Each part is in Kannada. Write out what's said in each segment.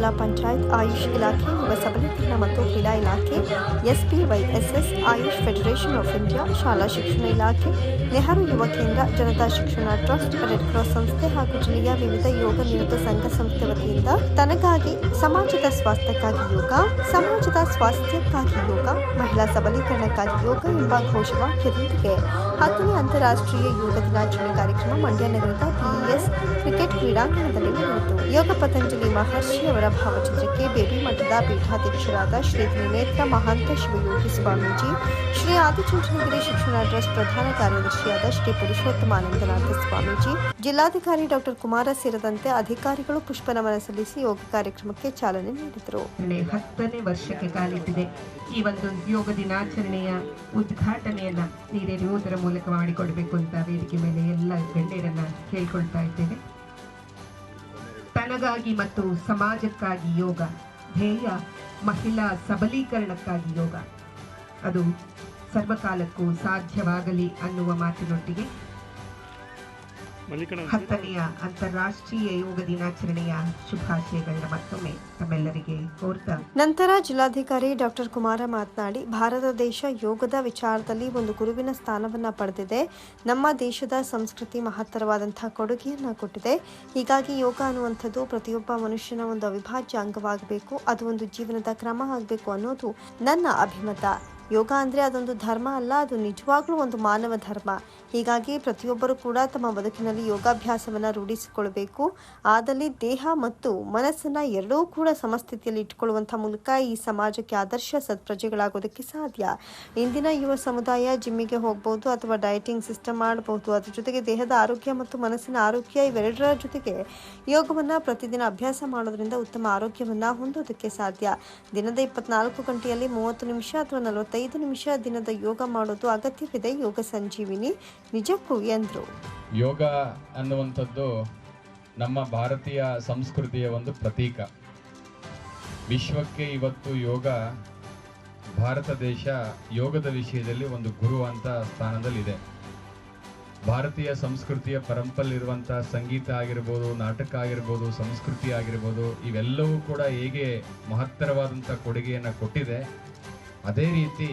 ಜಿಲ್ಲಾ ಪಂಚಾಯತ್, ಆಯುಷ್ ಇಲಾಖೆ, ಯುವ ಸಬಲೀಕರಣ ಮತ್ತು ಕ್ರೀಡಾ ಇಲಾಖೆ, SPYSS, AYUSH federation of India, ಶಾಲಾ ಶಿಕ್ಷಣ ಇಲಾಖೆ, ನೆಹರು ಯುವ ಕೇಂದ್ರ, ಜನತಾ ಶಿಕ್ಷಣ ಟ್ರಸ್ಟ್, ರೆಡ್ ಕ್ರಾಸ್ ಸಂಸ್ಥೆ ಹಾಗೂ ಜಿಲ್ಲೆಯ ವಿವಿಧ ಯೋಗ ನಿರತ ಸಂಘ ಸಂಸ್ಥೆ ವತಿಯಿಂದ ತನಗಾಗಿ ಸಮಾಜದ ಸ್ವಾಸ್ಥ್ಯಕ್ಕಾಗಿ ಯೋಗ, ಸಮಾಜದ ಸ್ವಾಸ್ಥ್ಯಕ್ಕಾಗಿ ಯೋಗ, ಮಹಿಳಾ ಸಬಲೀಕರಣಕ್ಕಾಗಿ ಯೋಗ ಎಂಬ ಘೋಷವಾಕ್ಯದೊಂದಿಗೆ 10ನೇ ಅಂತಾರಾಷ್ಟ್ರೀಯ ಯೋಗ ದಿನಾಚರಣೆ ಕಾರ್ಯಕ್ರಮ ಮಂಡ್ಯ ನಗರದ PES ಕ್ರಿಕೆಟ್ ಕ್ರೀಡಾಂಗಣದಲ್ಲಿ ನಡೆಯಿತು. ಯೋಗ ಪತಂಜಲಿ ಮಹರ್ಷಿ ಅವರ ಭಾವಚಿತ್ರಕ್ಕೆ ಬೇಬಿ ಮಠದ ಪೀಠಾಧ್ಯಕ್ಷರಾದ ಶ್ರೀ ತ್ರಿನೇತ್ರ ಮಹಾಂತ ಶಿವಯೋಗಿ ಸ್ವಾಮೀಜಿ, ಶ್ರೀ ಆದಿಚುಂಚನಗಿರಿ ಶಿಕ್ಷಣ ಟ್ರಸ್ಟ್ ಪ್ರಧಾನ ಕಾರ್ಯದರ್ಶಿಯಾದ ಶ್ರೀ ಪುರುಷೋತ್ತಮಾನಂದನಾಥ ಸ್ವಾಮೀಜಿ, ಜಿಲ್ಲಾಧಿಕಾರಿ ಡಾಕ್ಟರ್ ಕುಮಾರ ಸೇರಿದಂತೆ ಅಧಿಕಾರಿಗಳು ಪುಷ್ಪನಮನ ಸಲ್ಲಿಸಿ ಯೋಗ ಕಾರ್ಯಕ್ರಮಕ್ಕೆ ಚಾಲನೆ ನೀಡಿದರು. 10ನೇ ವರ್ಷಕ್ಕೆ ಕಾಲಿಟ್ಟಿದೆ. ಈ ಒಂದು ಯೋಗ ದಿನಾಚರಣೆಯ ಉದ್ಘಾಟನೆಯನ್ನ ನೀಡಿರುವುದರ ಮೂಲಕ ಮಾಡಿಕೊಡಬೇಕು ಅಂತ ವೇದಿಕೆ ಮೇಲೆ ಎಲ್ಲ ಗಣ್ಯರನ್ನ ಕೇಳ್ಕೊಳ್ತಾ ಇದ್ದೇವೆ. ತನಗಾಗಿ ಮತ್ತು ಸಮಾಜಕ್ಕಾಗಿ ಯೋಗ, ಧ್ಯೇಯ ಮಹಿಳಾ ಸಬಲೀಕರಣಕ್ಕಾಗಿ ಯೋಗ, ಅದು ಸರ್ವಕಾಲಕ್ಕೂ ಸಾಧ್ಯವಾಗಲಿ ಅನ್ನುವ ಮಾತಿನೊಟ್ಟಿಗೆ 10ನೇ ಅಂತಾರಾಷ್ಟ್ರೀಯ ಯೋಗ ದಿನಾಚರಣೆಯ ಶುಭಾಶಯಗಳನ್ನ ಮತ್ತೊಮ್ಮೆ ತಮ್ಮೆಲ್ಲರಿಗೆ ಕೋರ್ತಾ ನಂತರ ಜಿಲ್ಲಾಧಿಕಾರಿ ಡಾಕ್ಟರ್ ಕುಮಾರ ಮಾತನಾಡಿ, ಭಾರತ ದೇಶ ಯೋಗದ ವಿಚಾರದಲ್ಲಿ ಒಂದು ಗುರುವಿನ ಸ್ಥಾನವನ್ನ ಪಡೆದಿದೆ. ನಮ್ಮ ದೇಶದ ಸಂಸ್ಕೃತಿ ಮಹತ್ತರವಾದಂತಹ ಕೊಡುಗೆಯನ್ನ ಕೊಟ್ಟಿದೆ. ಹೀಗಾಗಿ ಯೋಗ ಅನ್ನುವಂಥದ್ದು ಪ್ರತಿಯೊಬ್ಬ ಮನುಷ್ಯನ ಒಂದು ಅವಿಭಾಜ್ಯ ಅಂಗವಾಗಬೇಕು, ಅದು ಒಂದು ಜೀವನದ ಕ್ರಮ ಆಗಬೇಕು ಅನ್ನೋದು ನನ್ನ ಅಭಿಮತ. ಯೋಗ ಅಂದರೆ ಅದೊಂದು ಧರ್ಮ ಅಲ್ಲ, ಅದು ನಿಜವಾಗ್ಲೂ ಒಂದು ಮಾನವ ಧರ್ಮ. ಹೀಗಾಗಿ ಪ್ರತಿಯೊಬ್ಬರು ಕೂಡ ತಮ್ಮ ಬದುಕಿನಲ್ಲಿ ಯೋಗಾಭ್ಯಾಸವನ್ನು ರೂಢಿಸಿಕೊಳ್ಬೇಕು. ಆದಲ್ಲಿ ದೇಹ ಮತ್ತು ಮನಸ್ಸನ್ನು ಎರಡೂ ಕೂಡ ಸಮಸ್ಥಿತಿಯಲ್ಲಿ ಇಟ್ಟುಕೊಳ್ಳುವಂಥ ಮೂಲಕ ಈ ಸಮಾಜಕ್ಕೆ ಆದರ್ಶ ಸತ್ಪ್ರಜೆಗಳಾಗೋದಕ್ಕೆ ಸಾಧ್ಯ. ಇಂದಿನ ಯುವ ಸಮುದಾಯ ಜಿಮ್ಮಿಗೆ ಹೋಗ್ಬೋದು ಅಥವಾ ಡಯಟಿಂಗ್ ಸಿಸ್ಟಮ್ ಮಾಡಬಹುದು. ಅದ್ರ ಜೊತೆಗೆ ದೇಹದ ಆರೋಗ್ಯ ಮತ್ತು ಮನಸ್ಸಿನ ಆರೋಗ್ಯ ಇವೆರಡರ ಜೊತೆಗೆ ಯೋಗವನ್ನು ಪ್ರತಿದಿನ ಅಭ್ಯಾಸ ಮಾಡೋದ್ರಿಂದ ಉತ್ತಮ ಆರೋಗ್ಯವನ್ನು ಹೊಂದೋದಕ್ಕೆ ಸಾಧ್ಯ. ದಿನದ 24 ಗಂಟೆಯಲ್ಲಿ 30 ನಿಮಿಷ ಅಥವಾ 45 ನಿಮಿಷ ದಿನದ ಯೋಗ ಮಾಡೋದು ಅಗತ್ಯವಿದೆ. ಯೋಗ ಸಂಜೀವಿನಿ ನಿಜಕ್ಕೂ ಎಂದರು. ಯೋಗ ಅನ್ನುವಂಥದ್ದು ನಮ್ಮ ಭಾರತೀಯ ಸಂಸ್ಕೃತಿಯ ಒಂದು ಪ್ರತೀಕ. ವಿಶ್ವಕ್ಕೆ ಇವತ್ತು ಯೋಗ, ಭಾರತ ದೇಶ ಯೋಗದ ವಿಷಯದಲ್ಲಿ ಒಂದು ಗುರು ಅಂತ ಸ್ಥಾನದಲ್ಲಿದೆ. ಭಾರತೀಯ ಸಂಸ್ಕೃತಿಯ ಪರಂಪರೆಯಲ್ಲಿರುವಂಥ ಸಂಗೀತ ಆಗಿರ್ಬೋದು, ನಾಟಕ ಆಗಿರ್ಬೋದು, ಸಂಸ್ಕೃತಿ ಆಗಿರ್ಬೋದು, ಇವೆಲ್ಲವೂ ಕೂಡ ಹೇಗೆ ಮಹತ್ತರವಾದಂಥ ಕೊಡುಗೆಯನ್ನು ಕೊಟ್ಟಿದೆ, ಅದೇ ರೀತಿ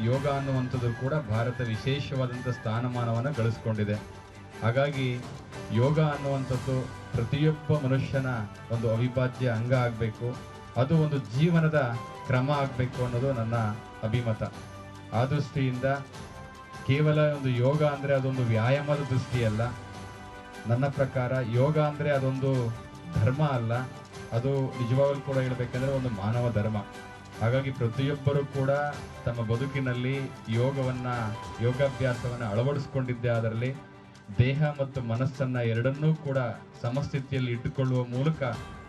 ಯೋಗ ಅನ್ನುವಂಥದ್ದು ಕೂಡ ಭಾರತ ವಿಶೇಷವಾದಂಥ ಸ್ಥಾನಮಾನವನ್ನು ಗಳಿಸ್ಕೊಂಡಿದೆ. ಹಾಗಾಗಿ ಯೋಗ ಅನ್ನುವಂಥದ್ದು ಪ್ರತಿಯೊಬ್ಬ ಮನುಷ್ಯನ ಒಂದು ಅವಿಭಾಜ್ಯ ಅಂಗ ಆಗಬೇಕು, ಅದು ಒಂದು ಜೀವನದ ಕ್ರಮ ಆಗಬೇಕು ಅನ್ನೋದು ನನ್ನ ಅಭಿಮತ. ಆ ದೃಷ್ಟಿಯಿಂದ ಕೇವಲ ಒಂದು ಯೋಗ ಅಂದರೆ ಅದೊಂದು ವ್ಯಾಯಾಮದ ದೃಷ್ಟಿಯಲ್ಲ. ನನ್ನ ಪ್ರಕಾರ ಯೋಗ ಅಂದರೆ ಅದೊಂದು ಧರ್ಮ ಅಲ್ಲ, ಅದು ನಿಜವಾಗಲೂ ಕೂಡ ಹೇಳಬೇಕಂದ್ರೆ ಒಂದು ಮಾನವ ಧರ್ಮ. ಹಾಗಾಗಿ ಪ್ರತಿಯೊಬ್ಬರೂ ಕೂಡ ತಮ್ಮ ಬದುಕಿನಲ್ಲಿ ಯೋಗಾಭ್ಯಾಸವನ್ನು ಅಳವಡಿಸ್ಕೊಂಡಿದ್ದೇ ಅದರಲ್ಲಿ ದೇಹ ಮತ್ತು ಮನಸ್ಸನ್ನು ಎರಡನ್ನೂ ಕೂಡ ಸಮಸ್ಥಿತಿಯಲ್ಲಿ ಇಟ್ಟುಕೊಳ್ಳುವ ಮೂಲಕ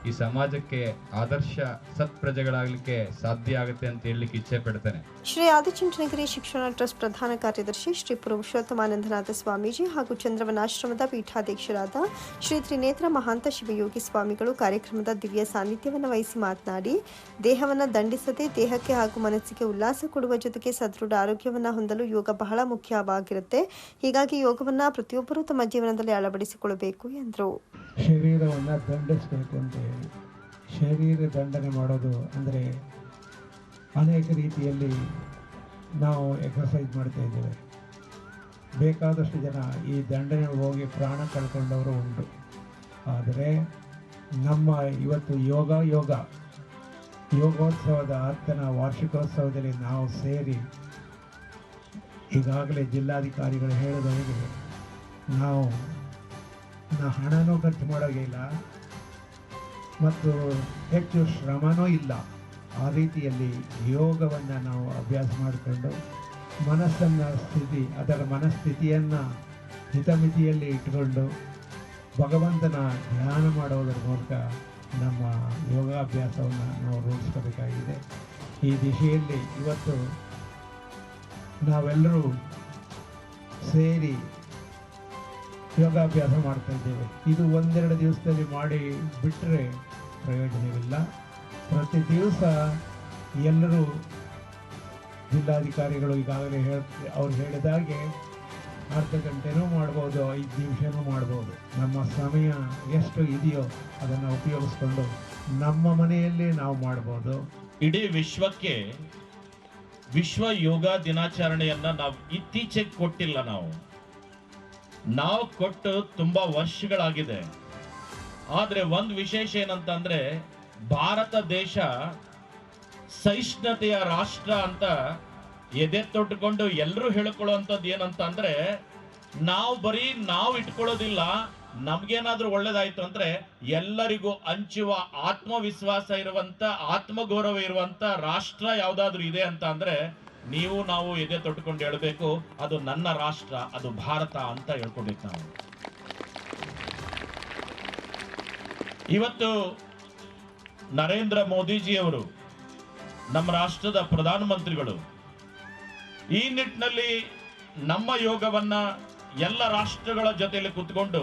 ಈ ಸಮಾಜಕ್ಕೆ ಆದರ್ಶ ಸತ್ಪ್ರಜೆಗಳಾಗಲಿಕ್ಕೆ ಸಾಧ್ಯ ಆಗುತ್ತೆ ಅಂತ ಹೇಳಲಿಕ್ಕೆ ಇಚ್ಛೆ ಪಡ್ತೇನೆ. ಶ್ರೀ ಆದಿಚುಂಚನಗಿರಿ ಶಿಕ್ಷಣ ಟ್ರಸ್ಟ್ ಪ್ರಧಾನ ಕಾರ್ಯದರ್ಶಿ ಶ್ರೀ ಪುರುಷೋತ್ತಮಾನಂದನಾಥ ಸ್ವಾಮೀಜಿ ಹಾಗೂ ಚಂದ್ರವನಾಶ್ರಮದ ಪೀಠಾಧ್ಯಕ್ಷರಾದ ಶ್ರೀ ತ್ರಿನೇತ್ರ ಮಹಾಂತ ಶಿವಯೋಗಿ ಸ್ವಾಮಿಗಳು ಕಾರ್ಯಕ್ರಮದ ದಿವ್ಯ ಸಾನ್ನಿಧ್ಯವನ್ನು ವಹಿಸಿ ಮಾತನಾಡಿ, ದೇಹವನ್ನು ದಂಡಿಸದೆ ದೇಹಕ್ಕೆ ಹಾಗೂ ಮನಸ್ಸಿಗೆ ಉಲ್ಲಾಸ ಕೊಡುವ ಜೊತೆಗೆ ಸದೃಢ ಆರೋಗ್ಯವನ್ನು ಹೊಂದಲು ಯೋಗ ಬಹಳ ಮುಖ್ಯವಾಗಿರುತ್ತೆ. ಹೀಗಾಗಿ ಯೋಗವನ್ನು ಪ್ರತಿಯೊಬ್ಬರೂ ತಮ್ಮ ಜೀವನದಲ್ಲಿ ಅಳವಡಿಸಿಕೊಳ್ಳಬೇಕು ಎಂದರು. ಶರೀರವನ್ನು ದಂಡಿಸಬೇಕು ಅಂತ ಹೇಳಿ, ಶರೀರ ದಂಡನೆ ಮಾಡೋದು ಅಂದರೆ ಅನೇಕ ರೀತಿಯಲ್ಲಿ ನಾವು ಎಕ್ಸಸೈಸ್ ಮಾಡ್ತಾ ಇದ್ದೇವೆ. ಬೇಕಾದಷ್ಟು ಜನ ಈ ದಂಡನೆ ಹೋಗಿ ಪ್ರಾಣ ಕಳ್ಕೊಂಡವರು ಉಂಟು. ಆದರೆ ನಮ್ಮ ಇವತ್ತು ಯೋಗೋತ್ಸವದ 10ನೇ ವಾರ್ಷಿಕೋತ್ಸವದಲ್ಲಿ ನಾವು ಸೇರಿ ಈಗಾಗಲೇ ಜಿಲ್ಲಾಧಿಕಾರಿಗಳು ಹೇಳಿದವರಿಗೆ ನಾವು ಹಣನೂ ಖರ್ಚು ಮಾಡೋಂಗಿಲ್ಲ ಮತ್ತು ಹೆಚ್ಚು ಶ್ರಮನೂ ಇಲ್ಲ. ಆ ರೀತಿಯಲ್ಲಿ ಯೋಗವನ್ನು ನಾವು ಅಭ್ಯಾಸ ಮಾಡಿಕೊಂಡು ಅದರ ಮನಸ್ಥಿತಿಯನ್ನು ಹಿತಮಿತಿಯಲ್ಲಿ ಇಟ್ಟುಕೊಂಡು ಭಗವಂತನ ಧ್ಯಾನ ಮಾಡೋದರ ಮೂಲಕ ನಮ್ಮ ಯೋಗಾಭ್ಯಾಸವನ್ನು ನಾವು ರೂಢಿಸ್ಕೋಬೇಕಾಗಿದೆ. ಈ ದಿಶೆಯಲ್ಲಿ ಇವತ್ತು ನಾವೆಲ್ಲರೂ ಸೇರಿ ಯೋಗಾಭ್ಯಾಸ ಮಾಡ್ತಾ ಇದ್ದೇವೆ. ಇದು 1-2 ದಿವಸದಲ್ಲಿ ಮಾಡಿ ಬಿಟ್ಟರೆ ಪ್ರಯೋಜನವಿಲ್ಲ. ಪ್ರತಿ ದಿವಸ ಎಲ್ಲರೂ ಜಿಲ್ಲಾಧಿಕಾರಿಗಳು ಈಗಾಗಲೇ ಅವ್ರು ಹೇಳಿದಾಗೆ ಅರ್ಧ ಗಂಟೆನೂ ಮಾಡ್ಬೋದು, 5 ನಿಮಿಷನೂ ಮಾಡ್ಬೋದು. ನಮ್ಮ ಸಮಯ ಎಷ್ಟು ಇದೆಯೋ ಅದನ್ನು ಉಪಯೋಗಿಸ್ಕೊಂಡು ನಮ್ಮ ಮನೆಯಲ್ಲಿ ನಾವು ಮಾಡ್ಬೋದು. ಇಡೀ ವಿಶ್ವಕ್ಕೆ ವಿಶ್ವ ಯೋಗ ದಿನಾಚರಣೆಯನ್ನ ನಾವು ಇತ್ತೀಚೆಗೆ ಕೊಟ್ಟಿಲ್ಲ, ನಾವು ಕೊಟ್ಟು ತುಂಬಾ ವರ್ಷಗಳಾಗಿದೆ. ಆದ್ರೆ ಒಂದು ವಿಶೇಷ ಏನಂತಂದ್ರೆ ಭಾರತ ದೇಶ ಸಹಿಷ್ಣುತೆಯ ರಾಷ್ಟ್ರ ಅಂತ ಎದೆ ತೊಟ್ಟುಕೊಂಡು ಎಲ್ಲರೂ ಹೇಳ್ಕೊಳ್ಳುವಂಥದ್ದು ಏನಂತ ಅಂದ್ರೆ ನಾವು ಇಟ್ಕೊಳ್ಳೋದಿಲ್ಲ, ನಮ್ಗೇನಾದ್ರೂ ಒಳ್ಳೇದಾಯ್ತು ಅಂದ್ರೆ ಎಲ್ಲರಿಗೂ ಹಂಚುವ ಆತ್ಮವಿಶ್ವಾಸ ಇರುವಂತ ಆತ್ಮಗೌರವ ಇರುವಂತ ರಾಷ್ಟ್ರ ಯಾವ್ದಾದ್ರು ಇದೆ ಅಂತ ಅಂದ್ರೆ ನಾವು ಎದೆ ತೊಟ್ಟುಕೊಂಡು ಹೇಳ್ಬೇಕು, ಅದು ನನ್ನ ರಾಷ್ಟ್ರ, ಅದು ಭಾರತ ಅಂತ ಹೇಳ್ಕೊಂಡಿದ್ದು ನಾವು. ಇವತ್ತು ನರೇಂದ್ರ ಮೋದಿಜಿಯವರು ನಮ್ಮ ರಾಷ್ಟ್ರದ ಪ್ರಧಾನಮಂತ್ರಿಗಳು ಈ ನಿಟ್ಟಿನಲ್ಲಿ ನಮ್ಮ ಯೋಗವನ್ನ ಎಲ್ಲ ರಾಷ್ಟ್ರಗಳ ಜೊತೆಯಲ್ಲಿ ಕೂತ್ಕೊಂಡು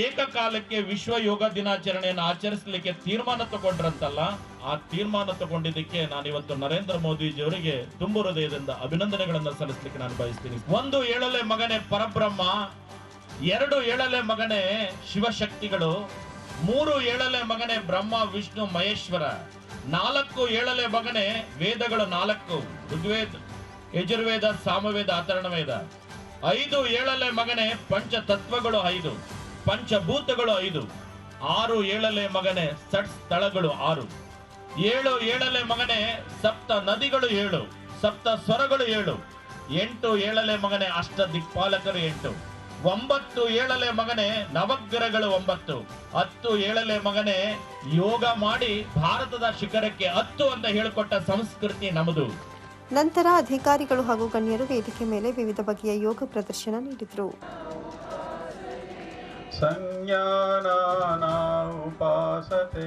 ಏಕಕಾಲಕ್ಕೆ ವಿಶ್ವ ಯೋಗ ದಿನಾಚರಣೆಯನ್ನು ಆಚರಿಸಲಿಕ್ಕೆ ತೀರ್ಮಾನ ತಗೊಂಡ್ರಂತಲ್ಲ, ಆ ತೀರ್ಮಾನ ತಗೊಂಡಿದ್ದಕ್ಕೆ ನಾನಿವತ್ತು ನರೇಂದ್ರ ಮೋದಿಜಿಯವರಿಗೆ ತುಂಬು ಹೃದಯದಿಂದ ಅಭಿನಂದನೆಗಳನ್ನು ಸಲ್ಲಿಸಲಿಕ್ಕೆ ನಾನು ಬಯಸ್ತೀನಿ. 1 ಏಳಲೆ ಮಗನೇ ಪರಬ್ರಹ್ಮ, 2 ಏಳಲೆ ಮಗನೇ ಶಿವಶಕ್ತಿಗಳು, 3 ಏಳಲೆ ಮಗನೇ ಬ್ರಹ್ಮ ವಿಷ್ಣು ಮಹೇಶ್ವರ, 4 ಏಳಲೆ ಮಗನೇ ವೇದಗಳು 4 ಋಗ್ವೇದ ಯಜುರ್ವೇದ ಸಾಮವೇದ ಅಥರ್ವಣವೇದ, 5 ಏಳಲೆ ಮಗನೇ ಪಂಚತತ್ವಗಳು 5, ಪಂಚಭೂತಗಳು 5, 6 ಏಳಲೆ ಮಗನೇ ಷಟ್ ಸ್ಥಳಗಳು 6, 7 ಏಳಲೆ ಮಗನೇ ಸಪ್ತ ನದಿಗಳು 7, ಸಪ್ತ ಸ್ವರಗಳು 7, 8 ಏಳಲೆ ಮಗನೇ ಅಷ್ಟ ದಿಕ್ಪಾಲಕರು 8, 9 ಏಳಲೆ ಮಗನೇ ನವಗ್ರಹಗಳು 9, 10 ಏಳಲೆ ಮಗನೇ ಯೋಗ ಮಾಡಿ ಭಾರತದ ಶಿಖರಕ್ಕೆ 10 ಅಂತ ಹೇಳಿಕೊಟ್ಟ ಸಂಸ್ಕೃತಿ ನಮ್ಮದು. ನಂತರ ಅಧಿಕಾರಿಗಳು ಹಾಗೂ ಗಣ್ಯರು ವೇದಿಕೆ ಮೇಲೆ ವಿವಿಧ ಬಗೆಯ ಯೋಗ ಪ್ರದರ್ಶನ ನೀಡಿದರು. ಸಂಜ್ಞಾನ ಉಪಾಸತೆ